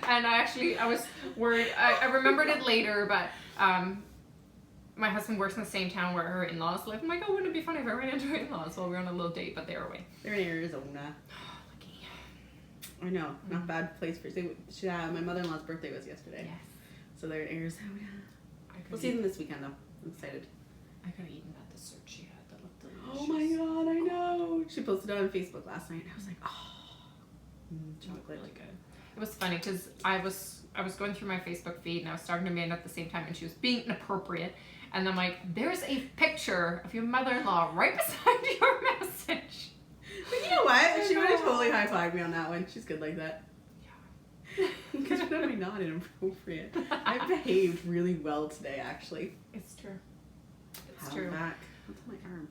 And I was worried. I remembered it later, but my husband works in the same town where her in-laws live. I'm like, oh, wouldn't it be funny if I ran into her in-laws while we were on a little date, but they were away. They're in Arizona. Lucky. I know, not a bad place for... my mother-in-law's birthday was yesterday. Yes. So they're in Arizona. We'll see them this weekend, though. I'm excited. I could have eaten that dessert she had that looked delicious. Oh my god, I know. She posted it on Facebook last night. I was like, chocolate. Really good. It was funny because I was going through my Facebook feed and I was starting to read at the same time and she was being inappropriate. And I'm like, there's a picture of your mother-in-law right beside your message. But you know what? She would have totally high-fived me on that one. She's good like that. Yeah. Because you're definitely not inappropriate. I behaved really well today, actually. It's true. It's How true. Back. What's on my arm?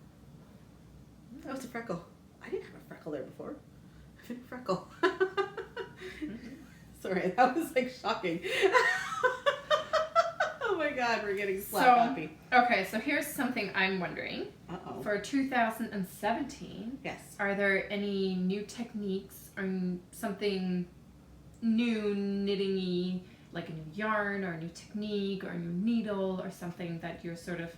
That was a freckle. I didn't have a freckle there before. I had a freckle. Sorry, that was like shocking. Oh my god, we're getting slap happy. Okay, so here's something I'm wondering. Uh-oh. For 2017, Yes. are there any new techniques or something new knitting-y, like a new yarn or a new technique or a new needle or something that you're sort of,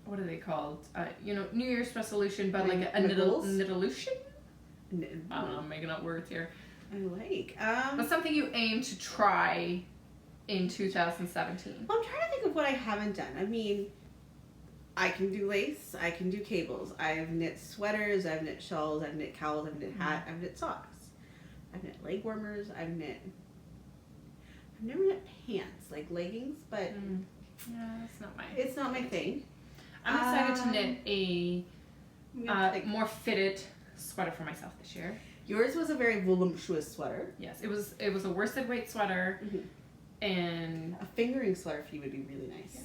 what are they called? New Year's resolution, but like a knitolution? I don't know, I'm making up words here. I like. But something you aim to try in 2017. Well, I'm trying to think of what I haven't done. I mean, I can do lace, I can do cables. I've knit sweaters, I've knit shawls, I've knit cowls, I've knit hat, I've knit socks. I've knit leg warmers, I've never knit pants, like leggings, but Yeah, that's not my... it's not my thing. I'm excited to knit a I'm gonna think. more fitted sweater for myself this year. Yours was a very voluptuous sweater. Yes, it was a worsted weight sweater, and a fingering sweater for you would be really nice. Yeah.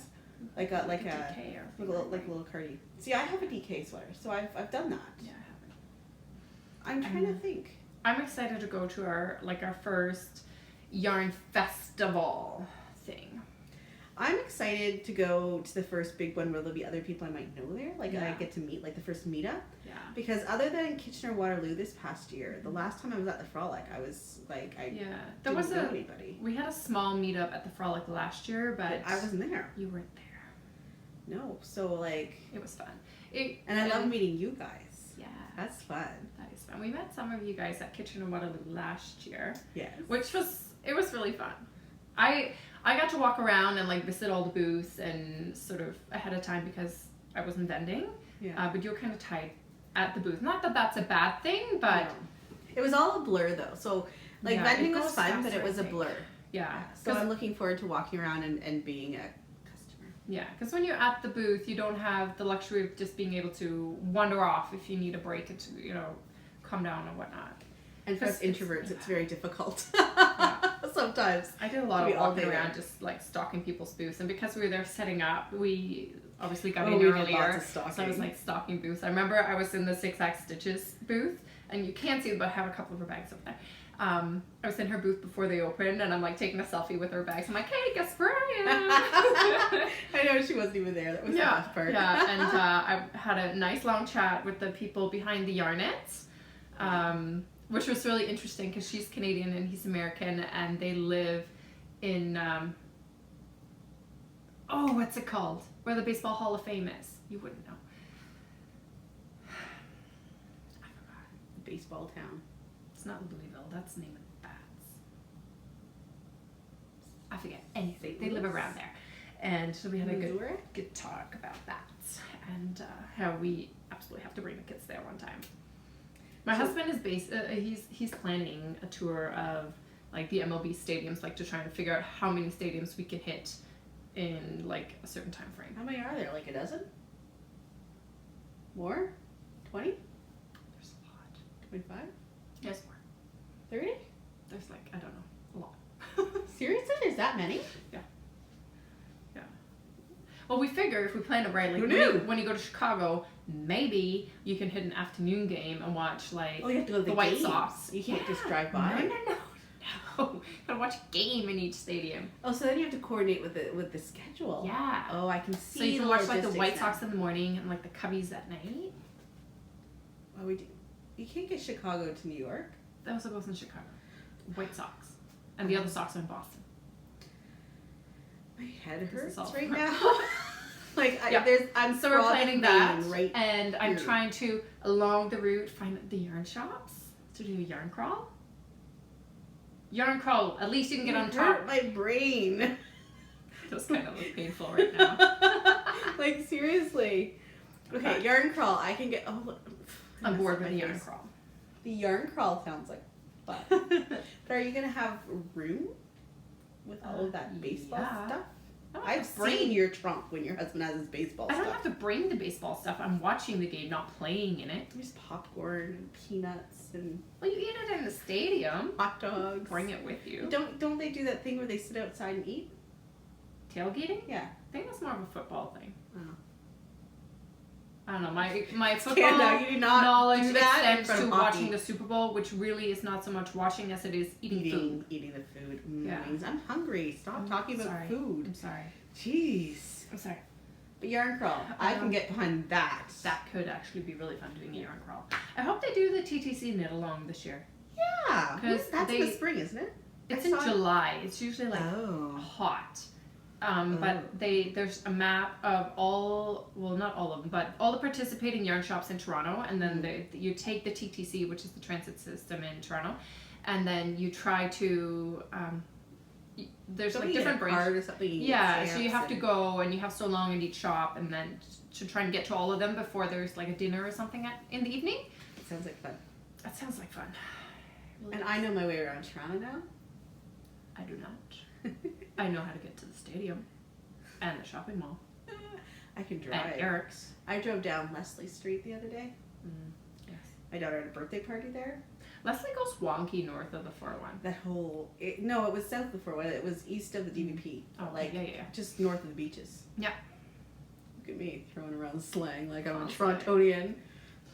Like a DK or little cardi. See, I have a DK sweater, so I've done that. Yeah, I haven't. I'm trying to think. I'm excited to go to our first yarn festival thing. I'm excited to go to the first big one where there'll be other people I might know there. Like I get to meet, like the first meetup. Yeah. Because other than Kitchener-Waterloo this past year, the last time I was at the Frolic, I was like, there was know anybody. We had a small meetup at the Frolic last year, but I wasn't there. You weren't there. No, so like it was fun. And I love meeting you guys. Yeah, that's fun. That is fun. We met some of you guys at Kitchener-Waterloo last year. Yes. Which was really fun. I got to walk around and like visit all the booths and sort of ahead of time because I wasn't vending. Yeah. But you were kind of tied at the booth. Not that that's a bad thing, but no. It was all a blur though. So like vending was fun, but it was a blur. Yeah. So I'm looking forward to walking around and being a customer. Yeah, because when you're at the booth, you don't have the luxury of just being able to wander off if you need a break and to, calm down and whatnot. And for us introverts, it's very difficult. Sometimes. I did a lot of walking around just like stalking people's booths, and because we were there setting up, we obviously got in earlier, so I was like stalking booths. I remember I was in the Six Act Stitches booth, and you can't see, but I have a couple of her bags over there. I was in her booth before they opened, and I'm like taking a selfie with her bags. I'm like, hey, guess where I am? I know she wasn't even there. That was the best part. Yeah, and I had a nice long chat with the people behind the Yarnettes. Which was really interesting because she's Canadian and he's American, and they live in what's it called? Where the Baseball Hall of Fame is. You wouldn't know. I forgot. Baseball town. It's not Louisville. That's the name of the bats. I forget. Anything. They live around there, and so we had a good talk about that and how we absolutely have to bring the kids there one time. My husband is he's planning a tour of like the MLB stadiums, like to try to figure out how many stadiums we can hit in like a certain time frame. How many are there? Like a dozen? More? 20? There's a lot. 25? Yes, more. 30? There's like, I don't know, a lot. Seriously? There's that many? Yeah. Yeah. Well, we figure if we plan it right, like when you go to Chicago, maybe you can hit an afternoon game and watch like you have to go to the White games. Sox. You can't just drive by. No. You gotta watch a game in each stadium. Oh, so then you have to coordinate with the schedule. Yeah. Oh, I can see. So you can watch like the White Sox in the morning and like the Cubbies at night. Oh, you can't get Chicago to New York. Those are both in Chicago. White Sox. And the other Sox are in Boston. My head hurts right now. I'm so we're planning that, right and I'm trying to along the route find the yarn shops to do a yarn crawl. Yarn crawl. At least you can get on top. Hurt my brain. Just kind of look painful right now. Like seriously. Okay, yarn crawl. I can get. Oh, look. I'm bored with the yarn crawl. The yarn crawl sounds like fun. But are you gonna have room with all of that baseball stuff? I've seen your trunk when your husband has his baseball stuff. I don't have to bring the baseball stuff. I'm watching the game, not playing in it. There's popcorn and peanuts and... Well, you eat it in the stadium. Hot dogs. Bring it with you. Don't they do that thing where they sit outside and eat? Tailgating? Yeah. I think that's more of a football thing. Oh. I don't know. My football knowledge extends to watching the Super Bowl, which really is not so much watching as it is eating food. Eating the food. Yeah. I'm hungry. Stop talking about food. I'm sorry. Jeez. I'm sorry. But yarn crawl, I can get behind that. That could actually be really fun doing a yarn crawl. I hope they do the TTC knit along this year. Yeah. Because that's in the spring, isn't it? It's in July. It's usually like hot. But there's a map of not all of them, but all the participating yarn shops in Toronto, and then you take the TTC, which is the transit system in Toronto, and then you try to there's like different branches. So you have to go and you have so long in each shop, and then to try and get to all of them before there's like a dinner or something in the evening. It sounds like fun. That sounds like fun. And I know my way around Toronto now. I do not. I know how to get to the stadium and the shopping mall. I can drive. And Eric's. I drove down Leslie Street the other day. Yes. My daughter had a birthday party there. Leslie goes wonky north of the 401. That whole, no, it was south of the 401. It was east of the DVP. Oh, like, yeah. just north of the beaches. Yeah. Look at me throwing around slang like I'm a Torontonian.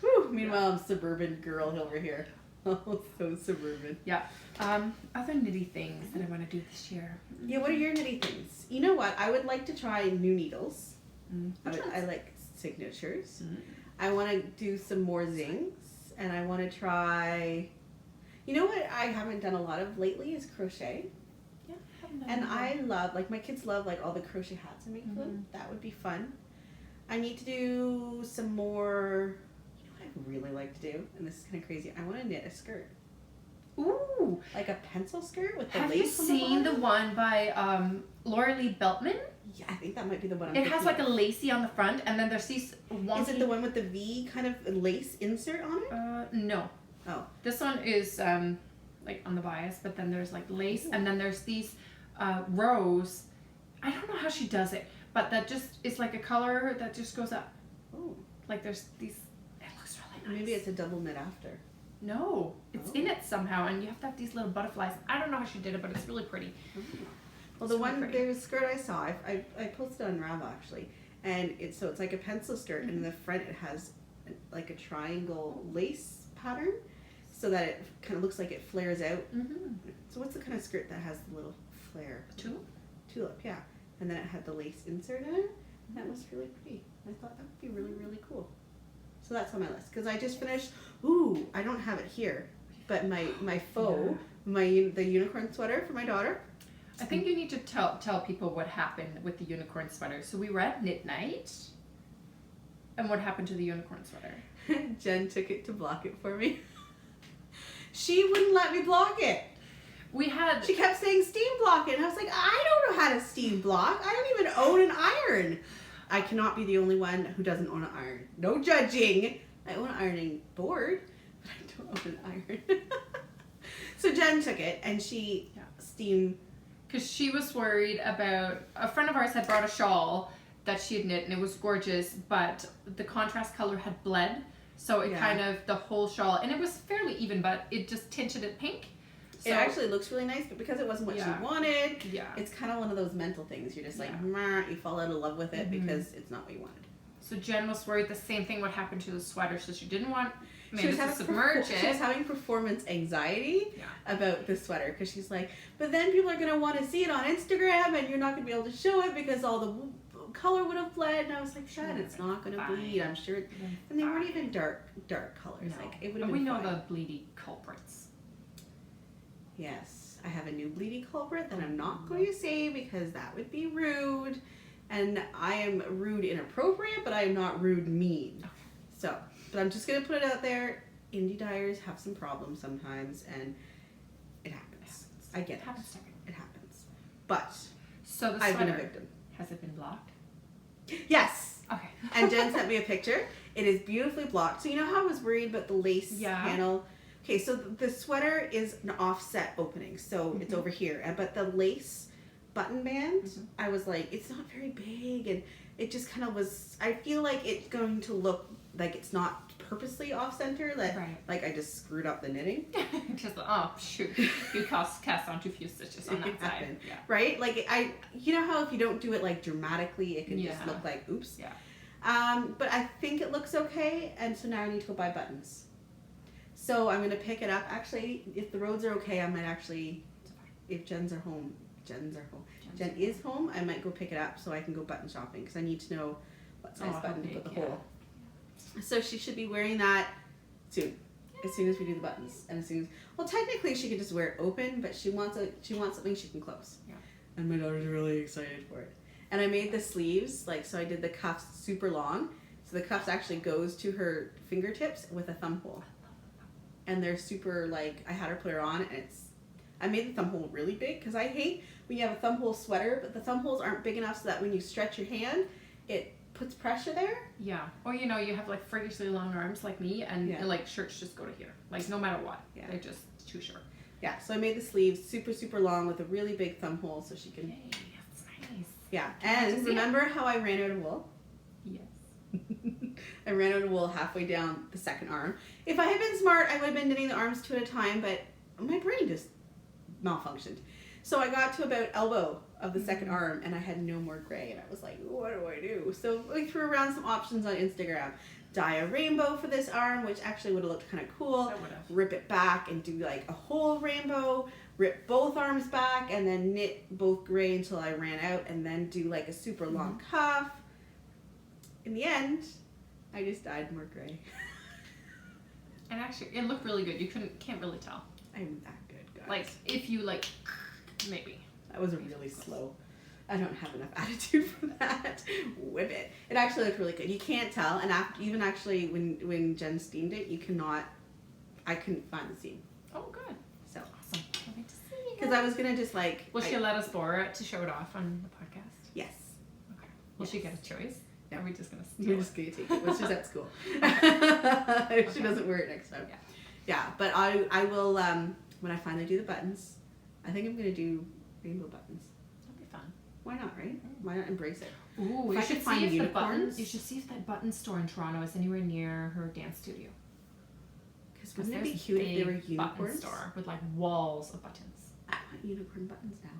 Whew. Meanwhile, I'm a suburban girl over here. Oh, so suburban. Yeah. Other nitty things that I want to do this year. Yeah, what are your nitty things? You know what? I would like to try new needles. I like signatures. I want to do some more zings. And I want to try... You know what I haven't done a lot of lately is crochet. Yeah. And I love, like my kids love like all the crochet hats I make for them. That would be fun. I need to do some more... I really like to do, and this is kind of crazy. I want to knit a skirt. Ooh, like a pencil skirt with the have lace. Have you seen the one by Laura Lee Beltman? Yeah, I think that might be the one. It has like a lacy on the front, and then there's these wonky... Is it the one with the V kind of lace insert on it? No. Oh, this one is like on the bias, but then there's like lace, and then there's these rows. I don't know how she does it, but that just is like a color that just goes up. Oh, like there's these. Nice. Maybe it's a double knit after. No, it's in it somehow, and you have to have these little butterflies. I don't know how she did it, but it's really pretty. Well, the one there was a skirt I saw. I posted on Ravelry actually, and it's like a pencil skirt, and in the front it has like a triangle lace pattern, so that it kind of looks like it flares out. So what's the kind of skirt that has the little flare? Tulip, yeah. And then it had the lace insert in it. That was really pretty. I thought that would be really, really cool. So that's on my list because I just finished. Ooh, I don't have it here, but my faux, the unicorn sweater for my daughter. I think you need to tell people what happened with the unicorn sweater. So we were at Knit Night, and what happened to the unicorn sweater? Jen took it to block it for me. She wouldn't let me block it. She kept saying steam block it, and I was like, I don't know how to steam block. I don't even own an iron. I cannot be the only one who doesn't own an iron. No judging. I own an ironing board, but I don't own an iron. So Jen took it and she steamed. Because she was worried about, a friend of ours had brought a shawl that she had knit and it was gorgeous, but the contrast color had bled. So it kind of, the whole shawl, and it was fairly even, but it just tinted it pink. So, it actually looks really nice, but because it wasn't what she wanted, it's kind of one of those mental things. You're just like, you fall out of love with it because it's not what you wanted. So Jen was worried the same thing would happen to the sweater, so she didn't want Amanda to submerge it. She was having performance anxiety about the sweater because she's like, but then people are going to want to see it on Instagram and you're not going to be able to show it because all the color would have bled. And I was like, Jen, it's not going to bleed, I'm sure. And they weren't even dark colors. No. Like, it would have been we know fine. the bleedy culprits. Yes, I have a new bleedy culprit that I'm not going to say because that would be rude. And I am rude inappropriate, but I am not rude mean. So, but I'm just going to put it out there. Indie dyers have some problems sometimes, and it happens. I get it. It happens. But so the I've sweater, been a victim. Has it been blocked? Yes. Okay. And Jen sent me a picture. It is beautifully blocked. So you know how I was worried about the lace panel? Okay, so the sweater is an offset opening, so it's over here. But the lace button band, I was like, it's not very big, and it just kind of was, I feel like it's going to look like it's not purposely off-center, that like I just screwed up the knitting. Just, oh, shoot, you cast on too few stitches on that side. Yeah. Right? Like, you know how if you don't do it like dramatically, it can just look like, oops. Yeah. But I think it looks okay, and so now I need to go buy buttons. So I'm going to pick it up. Actually, if the roads are okay, I might actually, if Jen is home, I might go pick it up so I can go button shopping because I need to know what size button to put the hole. So she should be wearing that soon, as soon as we do the buttons. And as soon as, well, technically she could just wear it open, but she wants something she can close. Yeah. And my daughter's really excited for it. And I made the sleeves, so I did the cuffs super long. So the cuffs actually goes to her fingertips with a thumb hole. And they're super, I had her put her on, and I made the thumb hole really big, because I hate when you have a thumb hole sweater, but the thumb holes aren't big enough so that when you stretch your hand, it puts pressure there. Yeah. Or, you have, freakishly long arms like me, and, shirts just go to here. No matter what. Yeah. They're just too short. Yeah, so I made the sleeves super, super long with a really big thumb hole so she can... Yay, that's nice. Yeah, and remember how I ran out of wool? Yes. I ran out of wool halfway down the second arm. If I had been smart, I would have been knitting the arms 2 at a time, but my brain just malfunctioned. So I got to about elbow of the second arm and I had no more gray and I was like, what do I do? So we threw around some options on Instagram. Dye a rainbow for this arm, which actually would have looked kind of cool. Rip it back and do like a whole rainbow. Rip both arms back and then knit both gray until I ran out and then do like a super long cuff. In the end, I just dyed more gray. And actually, it looked really good. You can't really tell. I'm that good, guys. Like, if you like, maybe. That was really slow. I don't have enough attitude for that. Whip it. It actually looked really good. You can't tell, and even actually when Jen steamed it, I couldn't find the seam. Oh, good. So Awesome. Can't wait to see it. because I was gonna just like. Will she let us borrow it to show it off on the podcast? Yes. Okay. Will she get a choice? No. Or are we just gonna You're just gonna take it. Well, she's at school. If she doesn't wear it next time. Yeah. Yeah, but I will when I finally do the buttons. I think I'm gonna do rainbow buttons. That'd be fun. Why not, right? Why not embrace it? Ooh, If I could find unicorns. You should see if that button store in Toronto is anywhere near her dance studio. Because wouldn't it be cute if there were button unicorns? store with like walls of buttons. I want unicorn buttons now.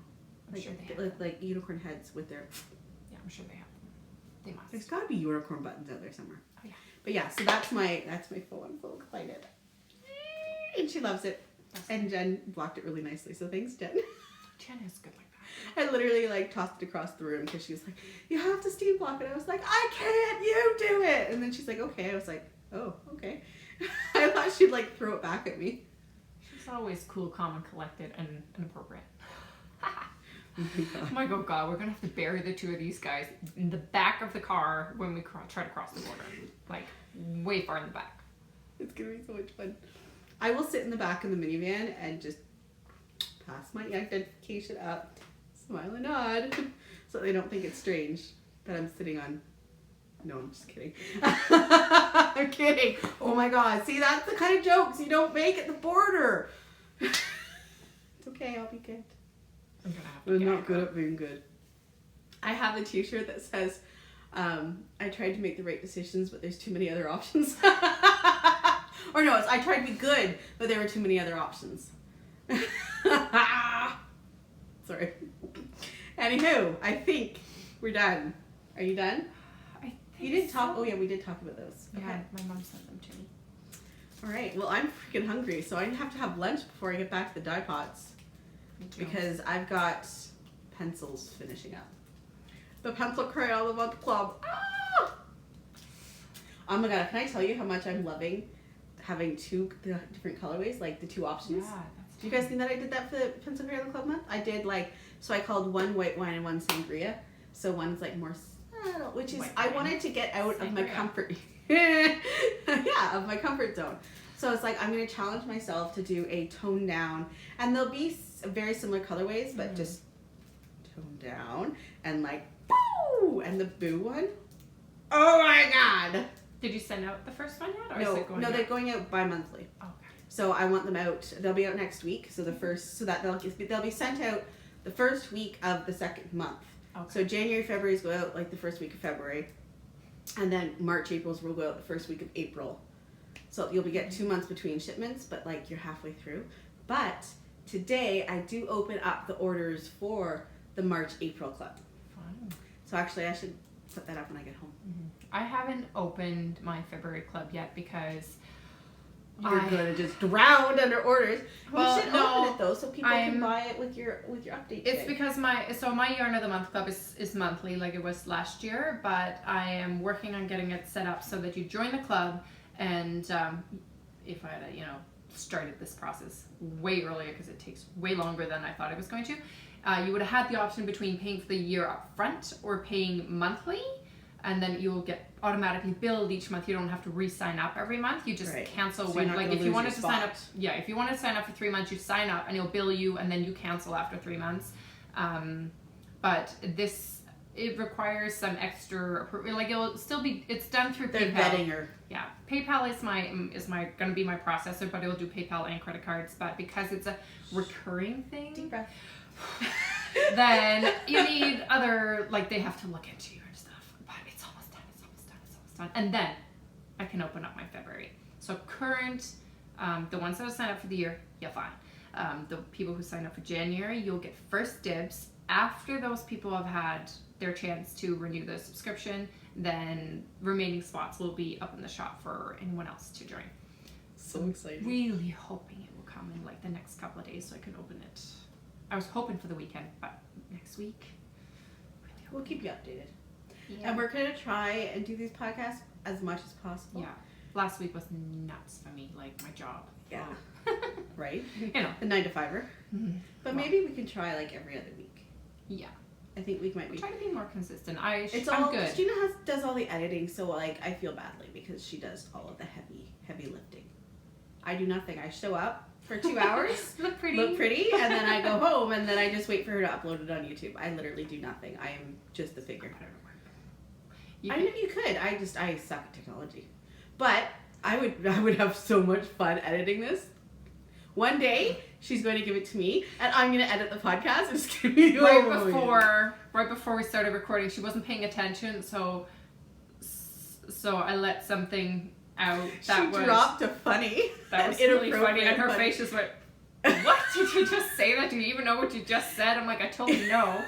I'm sure they have Like, like unicorn heads with their. Yeah, I'm sure they have them. They must. There's got to be unicorn buttons out there somewhere. Oh yeah. But yeah, so that's my phone. I'm so excited, and she loves it. And Jen blocked it really nicely. So thanks, Jen. Jen is good like that. I literally like tossed it across the room because she was like, "You have to steam block it." I was like, "I can't. You do it." And then she's like, "Okay." I was like, "Oh, okay." I thought she'd like throw it back at me. She's always cool, calm, and collected, and appropriate. I'm like, oh god, we're gonna have to bury the two of these guys in the back of the car when we try to cross the border, like way far in the back. It's gonna be so much fun. I will sit in the back of the minivan and just pass my identification up, smile and nod, so they don't think it's strange that I'm sitting on. No, I'm just kidding. I'm kidding. Oh my god, see, that's the kind of jokes you don't make at the border. It's okay, I'll be good. I'm gonna have to I'm get not good at being good. I have a t-shirt that says, I tried to make the right decisions, but there's too many other options. Or no, it's I tried to be good, but there were too many other options. Sorry. Anywho, I think we're done. Are you done? I think You did talk. so. Oh yeah, we did talk about those. Yeah, Okay. my mom sent them to me. All right. Well, I'm freaking hungry, so I have to have lunch before I get back to the dye pots Me too. because I've got pencils finishing up. The pencil crayon of the club. Ah! Oh my god! Can I tell you how much I'm loving having two different colorways, like the two options? Yeah, that's Do you guys think that I did that for the Pencil Crayon Club month? I did so I called one white wine and one sangria. So one's like more subtle, which is, White I wine. wanted to get out of my Sangria. comfort, yeah, of my comfort zone. So it's like, I'm going to challenge myself to do a toned down, and they'll be very similar colorways, but just toned down, and like, boo! And the boo one, oh my god! Did you send out the first one yet? Or is it going No, out? they're going out bi-monthly. Oh, okay. So I want them out. They'll be out next week. So they'll be sent out the first week of the second month. Okay. So January, February's go out like the first week of February, and then March, April's will go out the first week of April. So you'll be getting 2 months between shipments, but like you're halfway through. But today I do open up the orders for the March, April club. Fun. So actually I should put that up when I get home. I haven't opened my February club yet because You're gonna just drown under orders. Well, you should no, open it though, so people can buy it with your update. it's today. because my Yarn of the Month club is monthly like it was last year, but I am working on getting it set up so that you join the club, and if I had started this process way earlier, because it takes way longer than I thought it was going to, you would have had the option between paying for the year up front or paying monthly, and then you'll get automatically billed each month. You don't have to re-sign up every month. You just cancel So you're not like gonna if you lose wanted your to sign up. spot. Yeah, if you wanted to sign up for 3 months, you sign up and it'll bill you, and then you cancel after 3 months. But it requires some extra, like it'll still be, it's done through They're PayPal. vetting her. Yeah, PayPal is my gonna be my processor, but it'll do PayPal and credit cards. But because it's a recurring thing, Deep breath. then you need other, like they have to look into you and stuff. But it's almost done. And then I can open up my February. So current, the ones that have signed up for the year, you're fine. The people who sign up for January, you'll get first dibs. After those people have had their chance to renew their subscription, then remaining spots will be up in the shop for anyone else to join. So exciting. Really hoping it will come in like the next couple of days so I can open it. I was hoping for the weekend, but next week. Really We'll keep you updated. Yeah. And we're going to try and do these podcasts as much as possible. Yeah. Last week was nuts for me, like my job. Yeah. Oh. Right? You know. The 9-to-5er. Mm-hmm. But maybe we can try like every other week. Yeah. I think we might be. Try to be more consistent. I'm good. Christina does all the editing, so like I feel badly because she does all of the heavy lifting. I do nothing. I show up for 2 hours, look pretty, and then I go home, and then I just wait for her to upload it on YouTube. I literally do nothing. I am just the figure. I know you could. I suck at technology, but I would have so much fun editing this. One day she's going to give it to me, and I'm going to edit the podcast. It's going to be right before we started recording. She wasn't paying attention, so I let something out that she dropped a funny. That was really funny, and her face just went. What? Did you just say that? Do you even know what you just said? I'm like, I told you no.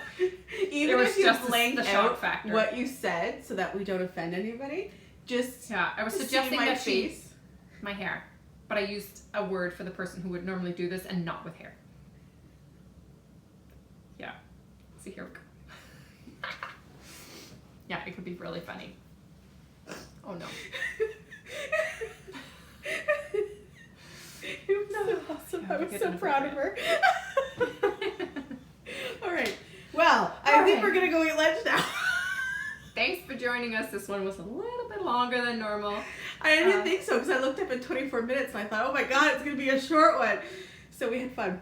Even if you just blank the out shock factor. what you said so that we don't offend anybody, just I was just suggesting see my that face. my hair, but I used a word for the person who would normally do this and not with hair. Yeah. So here we go. Yeah, it could be really funny. Oh no. It was so awesome. I was so proud of her. All right. Well, I think we're gonna go eat lunch now. Thanks for joining us. This one was a little bit longer than normal. I didn't think so because I looked up at 24 minutes and I thought, oh my god, it's gonna be a short one. So we had fun.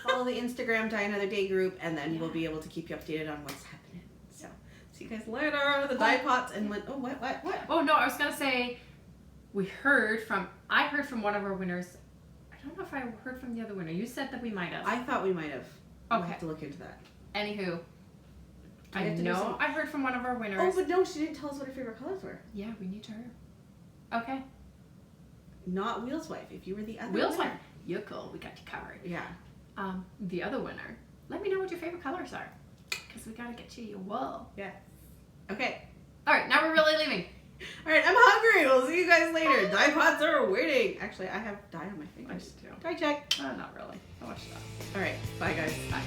Follow the Instagram Die Another Day group, and then we'll be able to keep you updated on what's happening. So see you guys later. The dye pots and what? Oh no, I was gonna say. I heard from one of our winners. I don't know if I heard from the other winner. You said that we might have. I thought we might have. Okay. We'll have to look into that. Anywho. I heard from one of our winners. Oh, but no, she didn't tell us what her favorite colors were. Yeah, we need her. Okay. Not Wheels Wife. If you were the other Wheels winner. Wife. You're cool. We got you covered. Yeah. The other winner. Let me know what your favorite colors are. Because we got to get you your wool. Yeah. Okay. All right, now we're really leaving. All right, I'm hungry. We'll see you guys later. Dye pots are waiting. Actually, I have dye on my fingers. I do too. Dye check. Not really. I'll watch that. All right. Bye, guys. Bye.